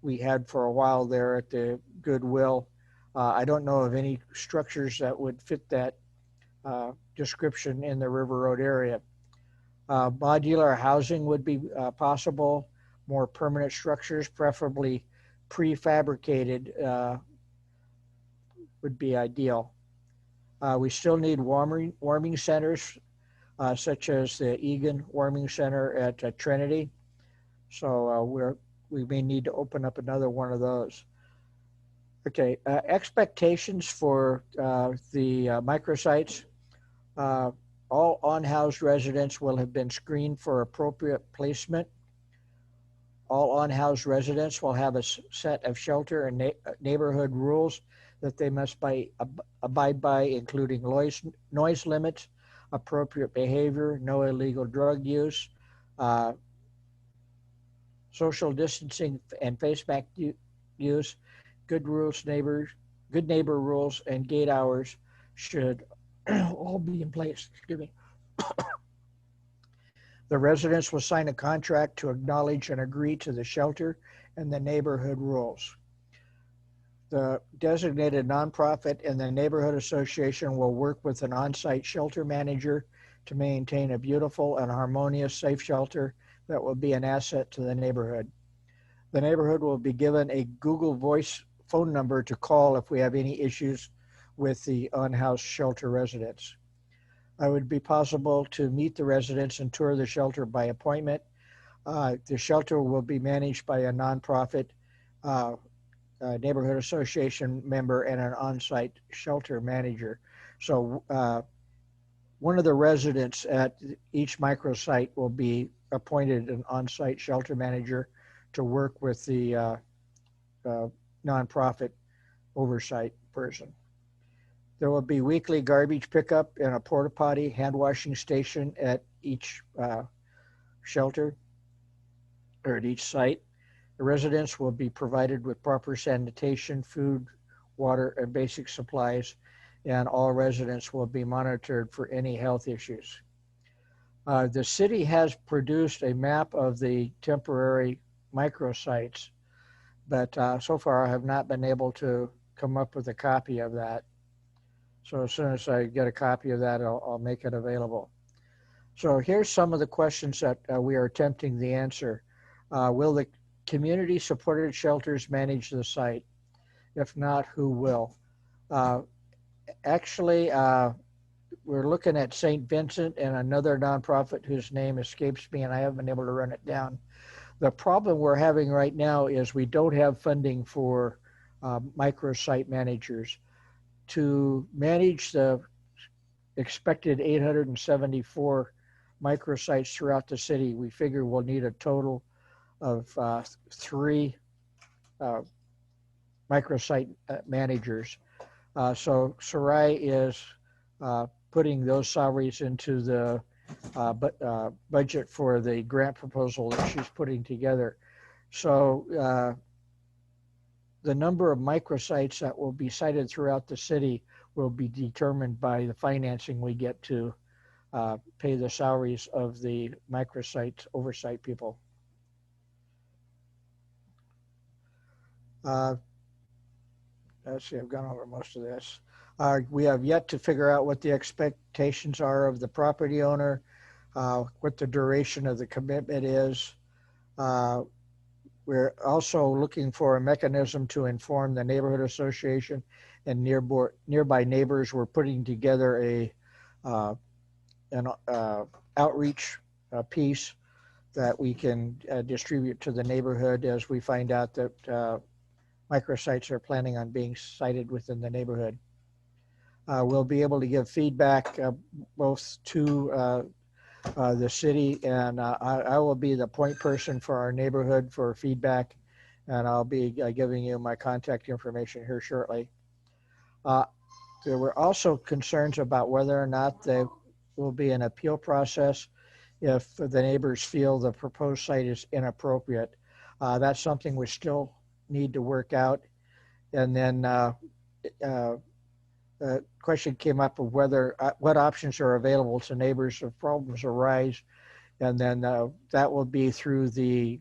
we had for a while there at the Goodwill. I don't know of any structures that would fit that description in the River Road area. Modular housing would be possible. More permanent structures, preferably prefabricated, would be ideal. We still need warming centers, such as the Egan Warming Center at Trinity. So we may need to open up another one of those. Okay, expectations for the microsites. All unhoused residents will have been screened for appropriate placement. All unhoused residents will have a set of shelter and neighborhood rules that they must abide by, including noise limits, appropriate behavior, no illegal drug use, social distancing and face mask use, good neighbor rules, and gate hours should all be in place. Excuse me. The residents will sign a contract to acknowledge and agree to the shelter and the neighborhood rules. The designated nonprofit and the neighborhood association will work with an on-site shelter manager to maintain a beautiful and harmonious safe shelter that will be an asset to the neighborhood. The neighborhood will be given a Google Voice phone number to call if we have any issues with the unhoused shelter residents. It would be possible to meet the residents and tour the shelter by appointment. The shelter will be managed by a nonprofit neighborhood association member and an on-site shelter manager. So one of the residents at each microsite will be appointed an on-site shelter manager to work with the nonprofit oversight person. There will be weekly garbage pickup and a porta potty hand washing station at each shelter or at each site. The residents will be provided with proper sanitation, food, water, and basic supplies, and all residents will be monitored for any health issues. The city has produced a map of the temporary microsites, but so far I have not been able to come up with a copy of that. So as soon as I get a copy of that, I'll make it available. So here's some of the questions that we are attempting to answer. Will the community supported shelters manage the site? If not, who will? Actually, we're looking at St. Vincent and another nonprofit whose name escapes me and I haven't been able to run it down. The problem we're having right now is we don't have funding for microsite managers. To manage the expected 874 microsites throughout the city, we figure we'll need a total of 3 microsite managers. So Sarai is putting those salaries into the budget for the grant proposal that she's putting together. So the number of microsites that will be sited throughout the city will be determined by the financing we get to pay the salaries of the microsite oversight people. Let's see, I've gone over most of this. We have yet to figure out what the expectations are of the property owner, what the duration of the commitment is. We're also looking for a mechanism to inform the neighborhood association and nearby neighbors. We're putting together an outreach piece that we can distribute to the neighborhood as we find out that microsites are planning on being sited within the neighborhood. We'll be able to give feedback both to the city, and I will be the point person for our neighborhood for feedback, and I'll be giving you my contact information here shortly. There were also concerns about whether or not there will be an appeal process if the neighbors feel the proposed site is inappropriate. That's something we still need to work out. And then the question came up of whether what options are available to neighbors if problems arise, and then that will be through the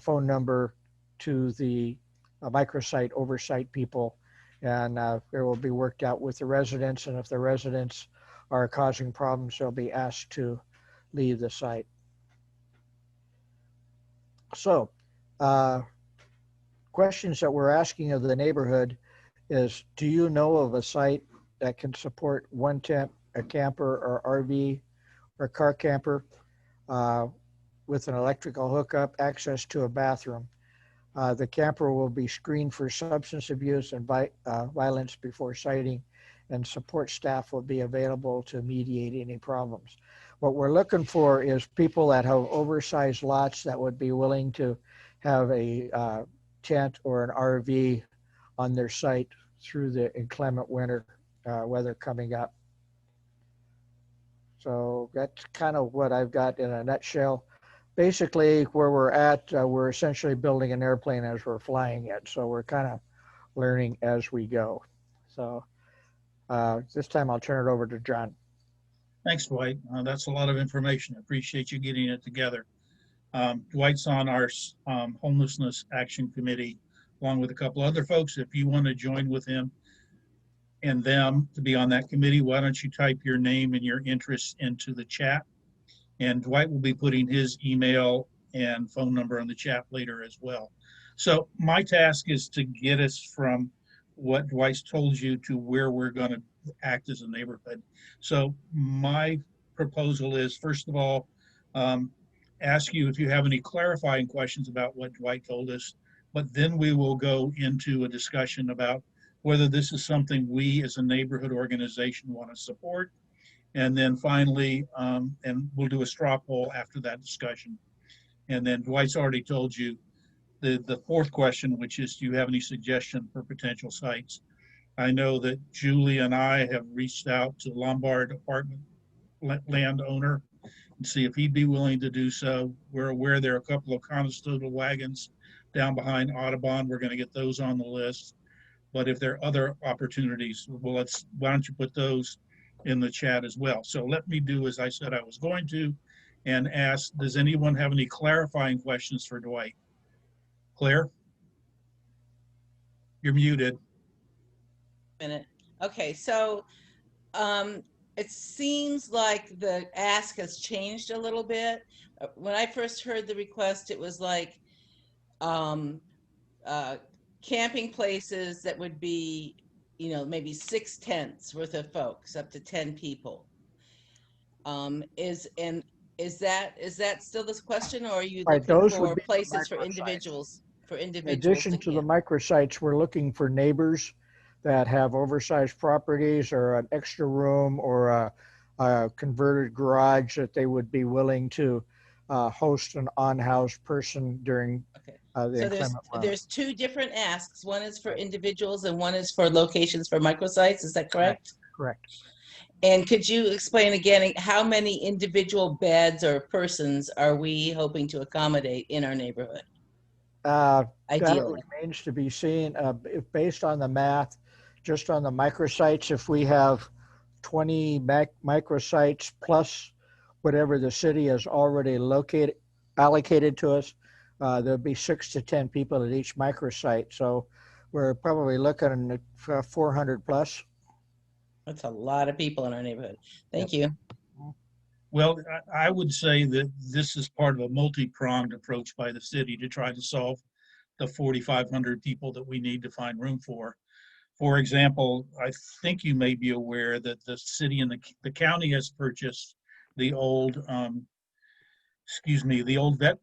phone number to the microsite oversight people, and it will be worked out with the residents, and if the residents are causing problems, they'll be asked to leave the site. So questions that we're asking of the neighborhood is, do you know of a site that can support one tent, a camper or RV or car camper with an electrical hookup, access to a bathroom? The camper will be screened for substance abuse and violence before siting, and support staff will be available to mediate any problems. What we're looking for is people that have oversized lots that would be willing to have a tent or an RV on their site through the inclement winter weather coming up. So that's kind of what I've got in a nutshell. Basically, where we're at, we're essentially building an airplane as we're flying it. So we're kind of learning as we go. So this time I'll turn it over to John. Thanks, Dwight. That's a lot of information. I appreciate you getting it together. Dwight's on our homelessness action committee, along with a couple other folks. If you want to join with him and them to be on that committee, why don't you type your name and your interests into the chat? And Dwight will be putting his email and phone number on the chat later as well. So my task is to get us from what Dwight's told you to where we're going to act as a neighborhood. So my proposal is, first of all, ask you if you have any clarifying questions about what Dwight told us, but then we will go into a discussion about whether this is something we as a neighborhood organization want to support. And then finally, and we'll do a straw poll after that discussion. And then Dwight's already told you the fourth question, which is, do you have any suggestion for potential sites? I know that Julie and I have reached out to Lombard apartment landowner and see if he'd be willing to do so. We're aware there are a couple of Conestoga wagons down behind Audubon. We're going to get those on the list. But if there are other opportunities, well, why don't you put those in the chat as well? So let me do as I said I was going to and ask, does anyone have any clarifying questions for Dwight? Claire? You're muted. Minute. Okay, so it seems like the ask has changed a little bit. When I first heard the request, it was like um, camping places that would be, maybe 6 tents worth of folks, up to 10 people. Is that still this question, or are you Right, looking those would for be the places for microsites. individuals In addition to to the camp? microsites, we're looking for neighbors that have oversized properties or an extra room or a converted garage that they would be willing to host an on-house person during the So inclement weather. there's two different asks. One is for individuals and one is for locations for microsites. Is that correct? Correct. And could you explain again, how many individual beds or persons are we hoping to accommodate in our neighborhood? That Ideally. remains to be seen. If based on the math, just on the microsites, if we have 20 microsites plus whatever the city has already allocated to us, there'll be 6 to 10 people at each microsite. So we're probably looking at 400 plus. That's a lot of people in our neighborhood. Thank you. Well, I would say that this is part of a multi-pronged approach by the city to try to solve the 4,500 people that we need to find room for. For example, I think you may be aware that the city and the county has purchased the old, the old vet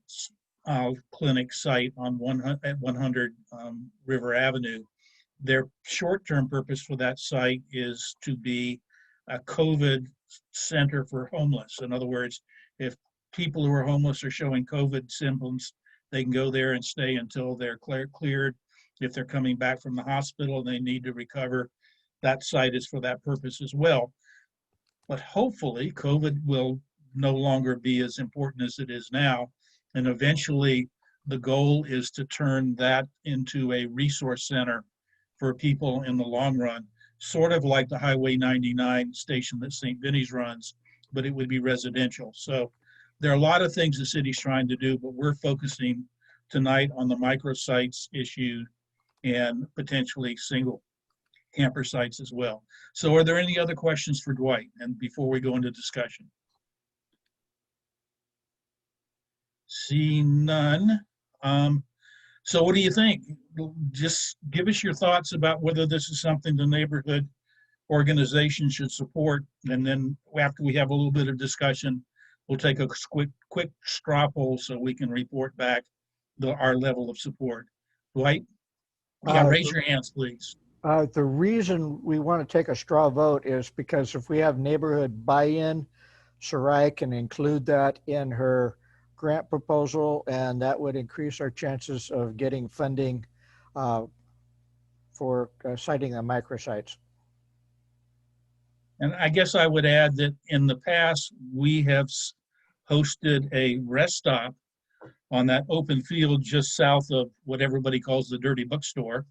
clinic site at 100 River Avenue. Their short-term purpose for that site is to be a COVID center for homeless. In other words, if people who are homeless are showing COVID symptoms, they can go there and stay until they're cleared. If they're coming back from the hospital and they need to recover, that site is for that purpose as well. But hopefully COVID will no longer be as important as it is now. And eventually the goal is to turn that into a resource center for people in the long run, sort of like the Highway 99 station that St. Vinny's runs, but it would be residential. So there are a lot of things the city's trying to do, but we're focusing tonight on the microsites issue and potentially single camper sites as well. So are there any other questions for Dwight? And before we go into discussion? See none. So what do you think? Just give us your thoughts about whether this is something the neighborhood organization should support. And then after we have a little bit of discussion, we'll take a quick straw poll so we can report back our level of support. Dwight? Yeah, raise your hands, please. The reason we want to take a straw vote is because if we have neighborhood buy-in, Sarai can include that in her grant proposal, and that would increase our chances of getting funding for siting the microsites. And I guess I would add that in the past, we have hosted a rest stop on that open field just south of what everybody calls the Dirty Bookstore,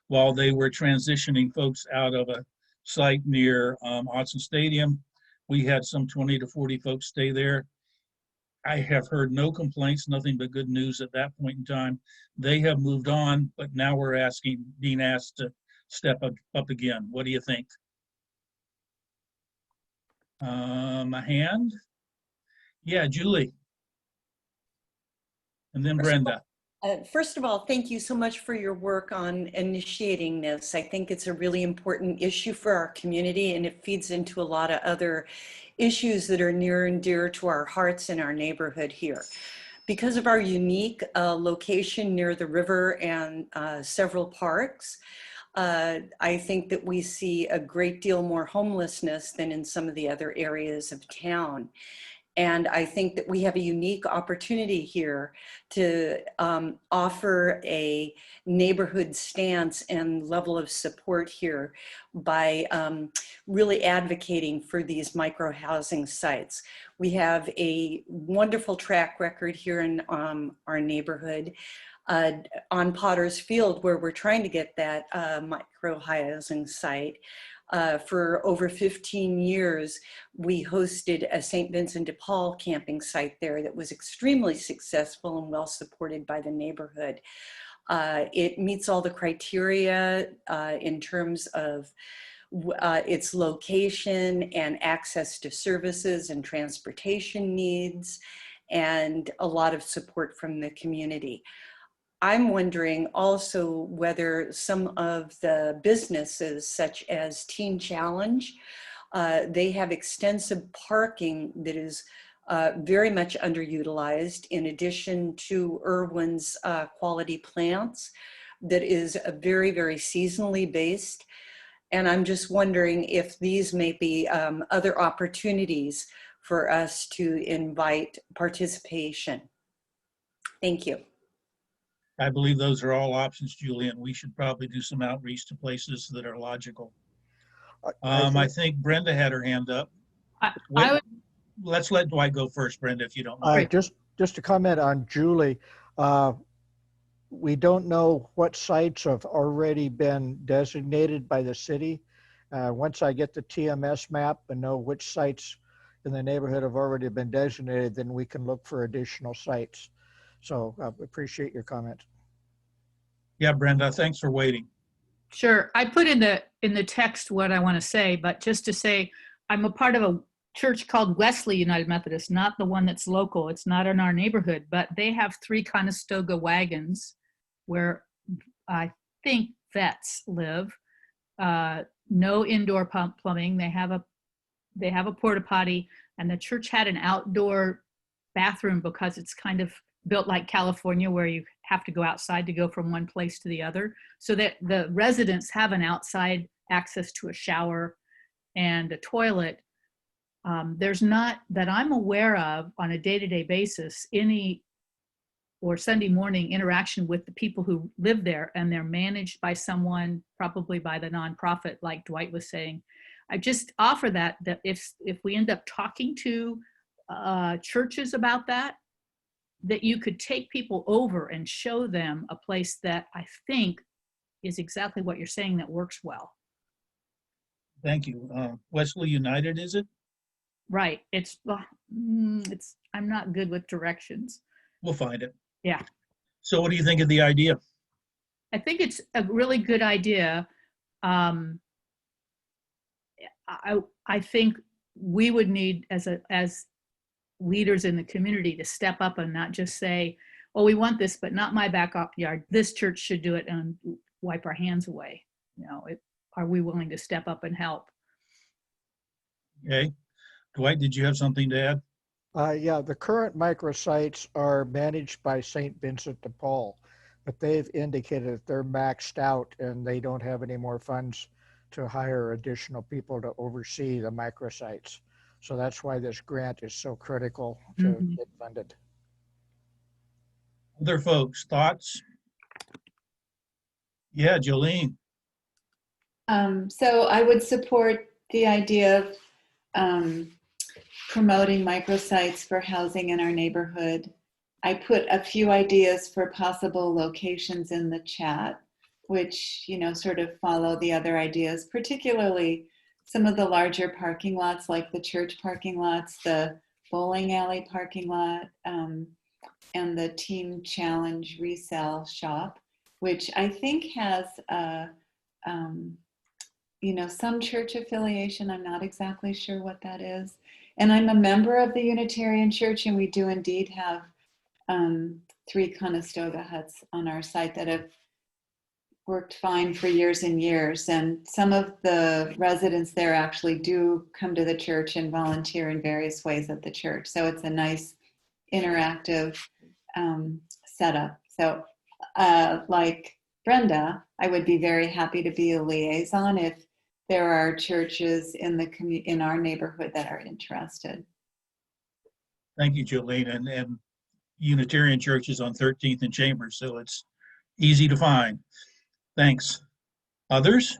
while they were transitioning folks out of a site near Autzen Stadium. We had some 20 to 40 folks stay there. I have heard no complaints, nothing but good news at that point in time. They have moved on, but now we're being asked to step up again. What do you think? A hand? Yeah, Julie. And then Brenda. First of all, thank you so much for your work on initiating this. I think it's a really important issue for our community, and it feeds into a lot of other issues that are near and dear to our hearts in our neighborhood here. Because of our unique location near the river and several parks, I think that we see a great deal more homelessness than in some of the other areas of town. And I think that we have a unique opportunity here to offer a neighborhood stance and level of support here by really advocating for these micro housing sites. We have a wonderful track record here in our neighborhood on Potter's Field, where we're trying to get that micro housing site. For over 15 years, we hosted a St. Vincent de Paul camping site there that was extremely successful and well supported by the neighborhood. It meets all the criteria in terms of its location and access to services and transportation needs, and a lot of support from the community. I'm wondering also whether some of the businesses such as Teen Challenge, they have extensive parking that is very much underutilized, in addition to Irwin's Quality Plants that is very, very seasonally based. And I'm just wondering if these may be other opportunities for us to invite participation. Thank you. I believe those are all options, Julian. We should probably do some outreach to places that are logical. I think Brenda had her hand up. Let's let Dwight go first, Brenda, if you don't mind. Just to comment on Julie, we don't know what sites have already been designated by the city. Once I get the TMS map and know which sites in the neighborhood have already been designated, then we can look for additional sites. So I appreciate your comment. Yeah, Brenda, thanks for waiting. Sure. I put in the text what I want to say, but just to say, I'm a part of a church called Wesley United Methodist, not the one that's local. It's not in our neighborhood, but they have 3 Conestoga wagons where I think vets live. No indoor plumbing. They have a porta potty, and the church had an outdoor bathroom because it's kind of built like California, where you have to go outside to go from one place to the other, so that the residents have an outside access to a shower and a toilet. There's not, that I'm aware of on a day-to-day basis, any or Sunday morning interaction with the people who live there, and they're managed by someone, probably by the nonprofit, like Dwight was saying. I just offer that if we end up talking to churches about that you could take people over and show them a place that I think is exactly what you're saying, that works well. Thank you. Wesley United, is it? Right. It's I'm not good with directions. We'll find it. Yeah. So what do you think of the idea? I think it's a really good idea. I think we would need, as leaders in the community, to step up and not just say, oh, we want this, but not my backyard. This church should do it, and wipe our hands away. You know, are we willing to step up and help? Okay. Dwight, did you have something to add? Yeah, the current microsites are managed by St. Vincent de Paul, but they've indicated that they're maxed out and they don't have any more funds to hire additional people to oversee the microsites. So that's why this grant is so critical to get funded. Other folks, thoughts? Yeah, Jolene. So I would support the idea of promoting microsites for housing in our neighborhood. I put a few ideas for possible locations in the chat, which, you know, sort of follow the other ideas, particularly some of the larger parking lots, like the church parking lots, the bowling alley parking lot, and the Teen Challenge resale shop, which I think has you know, some church affiliation. I'm not exactly sure what that is. And I'm a member of the Unitarian Church, and we do indeed have 3 Conestoga huts on our site that have worked fine for years and years. And some of the residents there actually do come to the church and volunteer in various ways at the church. So it's a nice interactive setup. So like Brenda, I would be very happy to be a liaison if there are churches in our neighborhood that are interested. Thank you, Jolene. And Unitarian Church is on 13th and Chambers, so it's easy to find. Thanks. Others?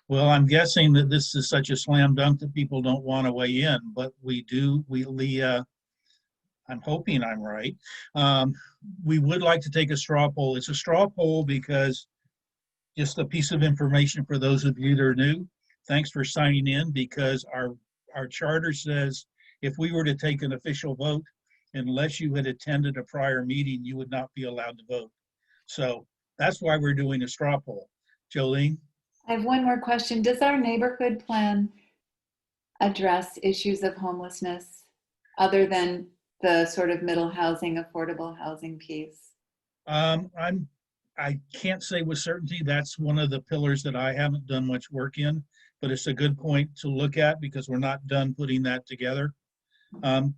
Well, I'm guessing that this is such a slam dunk that people don't want to weigh in, but we do, I'm hoping I'm right. We would like to take a straw poll. It's a straw poll because just a piece of information for those of you that are new. Thanks for signing in, because our charter says if we were to take an official vote, unless you had attended a prior meeting, you would not be allowed to vote. So that's why we're doing a straw poll. Jolene? I have one more question. Does our neighborhood plan address issues of homelessness other than the sort of middle housing, affordable housing piece? I can't say with certainty. That's one of the pillars that I haven't done much work in, but it's a good point to look at because we're not done putting that together.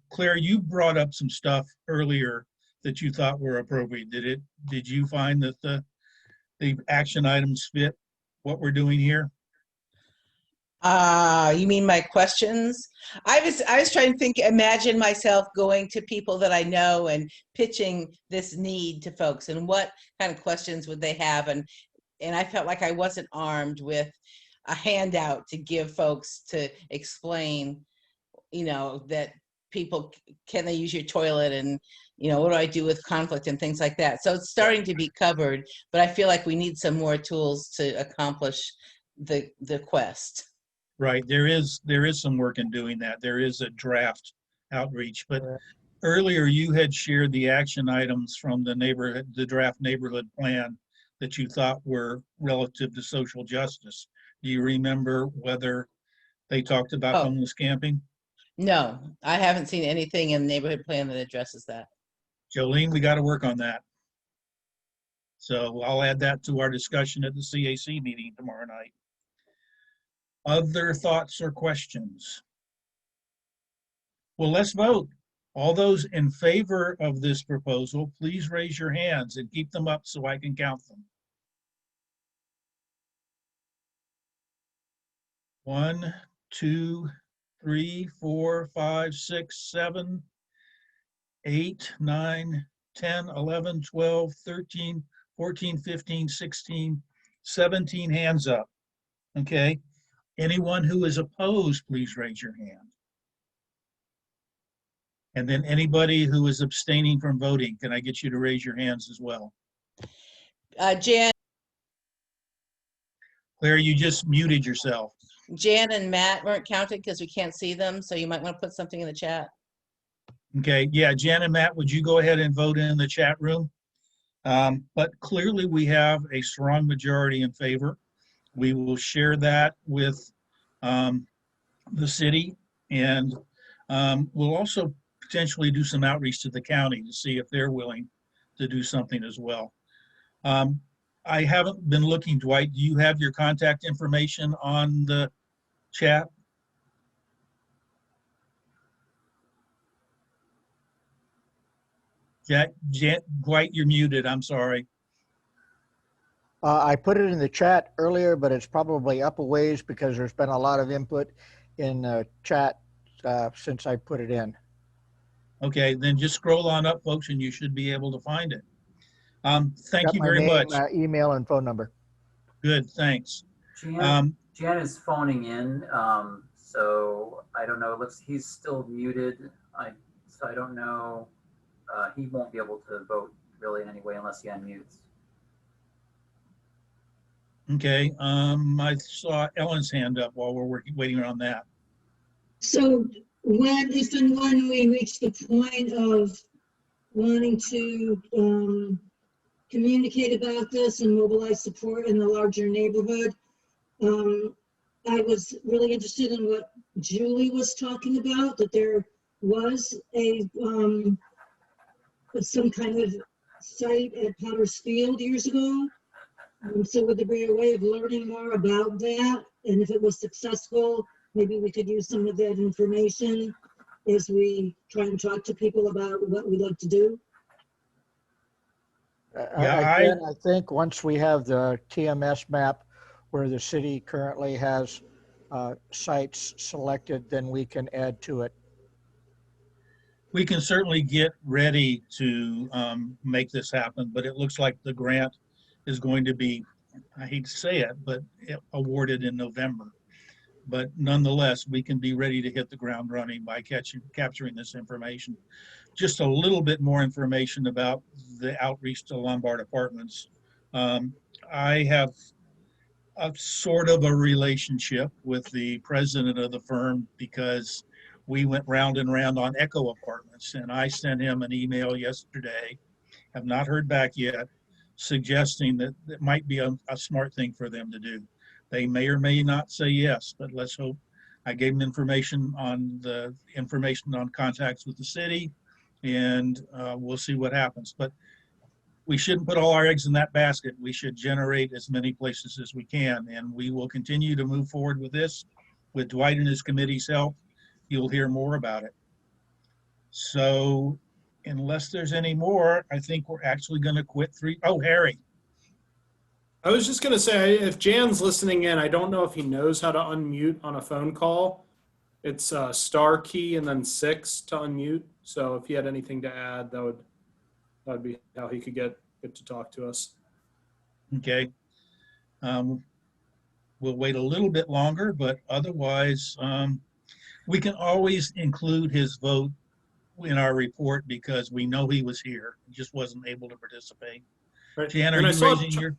Claire, you brought up some stuff earlier that you thought were appropriate. Did you find that the action items fit what we're doing here? You mean my questions? I was trying to imagine myself going to people that I know and pitching this need to folks, and what kind of questions would they have, and I felt like I wasn't armed with a handout to give folks to explain, that people, can they use your toilet, and what do I do with conflict and things like that. So it's starting to be covered, but I feel like we need some more tools to accomplish the quest. Right, there is some work in doing that. There is a draft outreach, but earlier you had shared the action items from the draft neighborhood plan that you thought were relative to social justice. Do you remember whether they talked about homeless camping? No, I haven't seen anything in the neighborhood plan that addresses that. Jolene, we got to work on that. So I'll add that to our discussion at the CAC meeting tomorrow night. Other thoughts or questions? Well, let's vote. All those in favor of this proposal, please raise your hands and keep them up so I can count them. 1, 2, 3, 4, 5, 6, 7, 8, 9, 10, 11, 12, 13, 14, 15, 16, 17 hands up. Okay. Anyone who is opposed, please raise your hand. And then anybody who is abstaining from voting, can I get you to raise your hands as well? Jan. Claire, you just muted yourself. Jan and Matt weren't counted because we can't see them, so you might want to put something in the chat. Okay, yeah, Jan and Matt, would you go ahead and vote in the chat room? But clearly we have a strong majority in favor. We will share that with the city, and we'll also potentially do some outreach to the county to see if they're willing to do something as well. I haven't been looking, Dwight, do you have your contact information on the chat? Dwight, you're muted, I'm sorry. I put it in the chat earlier, but it's probably up a ways because there's been a lot of input in the chat since I put it in. Okay, then just scroll on up, folks, and you should be able to find it. Thank you very much. Email and phone number. Good, thanks. Jan is phoning in, so I don't know. He's still muted. So I don't know. He won't be able to vote really anyway unless he unmutes. Okay, I saw Ellen's hand up while we're waiting on that. So if and when we reach the point of wanting to communicate about this and mobilize support in the larger neighborhood, I was really interested in what Julie was talking about, that there was some kind of site at Potter's Field years ago. So would there be a way of learning more about that? And if it was successful, maybe we could use some of that information as we try and talk to people about what we'd like to do. I think once we have the TMS map where the city currently has sites selected, then we can add to it. We can certainly get ready to make this happen, but it looks like the grant is going to be, I hate to say it, but awarded in November. But nonetheless, we can be ready to hit the ground running by capturing this information. Just a little bit more information about the outreach to Lombard Apartments. I have a sort of a relationship with the president of the firm because we went round and round on Echo Apartments, and I sent him an email yesterday, have not heard back yet, suggesting that it might be a smart thing for them to do. They may or may not say yes, but let's hope. I gave them information on contacts with the city, and we'll see what happens. But we shouldn't put all our eggs in that basket. We should generate as many places as we can, and we will continue to move forward with this. With Dwight and his committee's help, you'll hear more about it. So unless there's any more, I think we're actually going to quit Harry. I was just going to say, if Jan's listening in, I don't know if he knows how to unmute on a phone call. It's star key and then 6 to unmute. So if he had anything to add, that would be how he could get to talk to us. Okay. We'll wait a little bit longer, but otherwise, we can always include his vote in our report because we know he was here. He just wasn't able to participate. Right. Jan, are you raising your?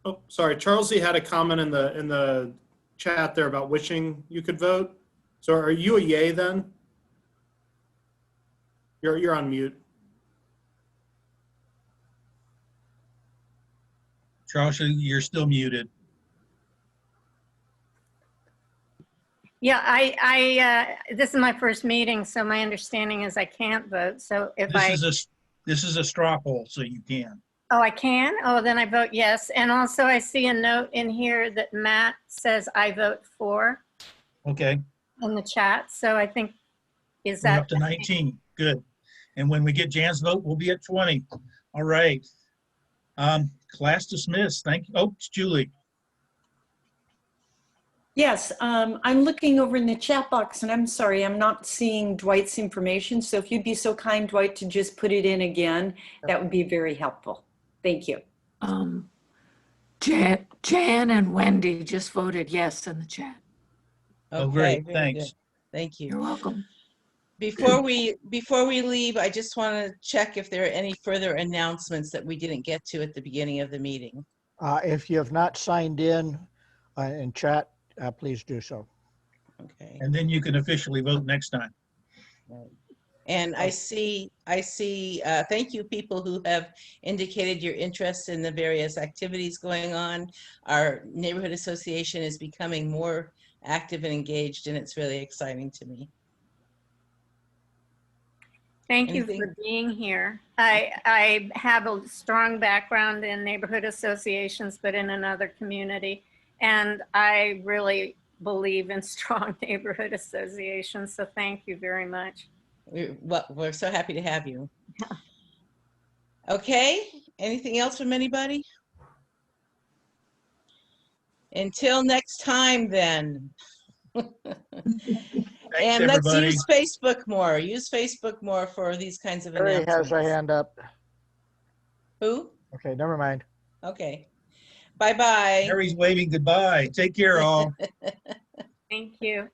Oh, sorry. Charles had a comment in the chat there about wishing you could vote. So are you a yay then? You're on mute. Charles, you're still muted. Yeah, this is my first meeting, so my understanding is I can't vote. So if This is a straw poll, so you can. Oh, I can? Oh, then I vote yes. And also I see a note in here that Matt says I vote for. Okay. In the chat. So I think, is We're that? up to 19, good. And when we get Jan's vote, we'll be at 20. All right. Class dismissed, thank you. Oh, it's Julie. Yes, I'm looking over in the chat box and I'm sorry, I'm not seeing Dwight's information. So if you'd be so kind, Dwight, to just put it in again, that would be very helpful. Thank you. Jan and Wendy just voted yes in the chat. Okay, Oh, great, very thanks. good. Thank you. You're welcome. Before we leave, I just want to check if there are any further announcements that we didn't get to at the beginning of the meeting. If you have not signed in chat, please do so. Okay. And then you can officially vote next time. Right. And I see, thank you people who have indicated your interest in the various activities going on. Our neighborhood association is becoming more active and engaged, and it's really exciting to me. Thank you for being here. I have a strong background in neighborhood associations, but in another community. And I really believe in strong neighborhood associations. So thank you very much. We're so happy to have you. Okay, anything else from anybody? Until next time then. And let's everybody. use Facebook more. Use Facebook more for these kinds of Harry announcements. has a hand up. Who? Okay, never mind. Okay. Bye-bye. Harry's waving goodbye. Take care, all. Thank you.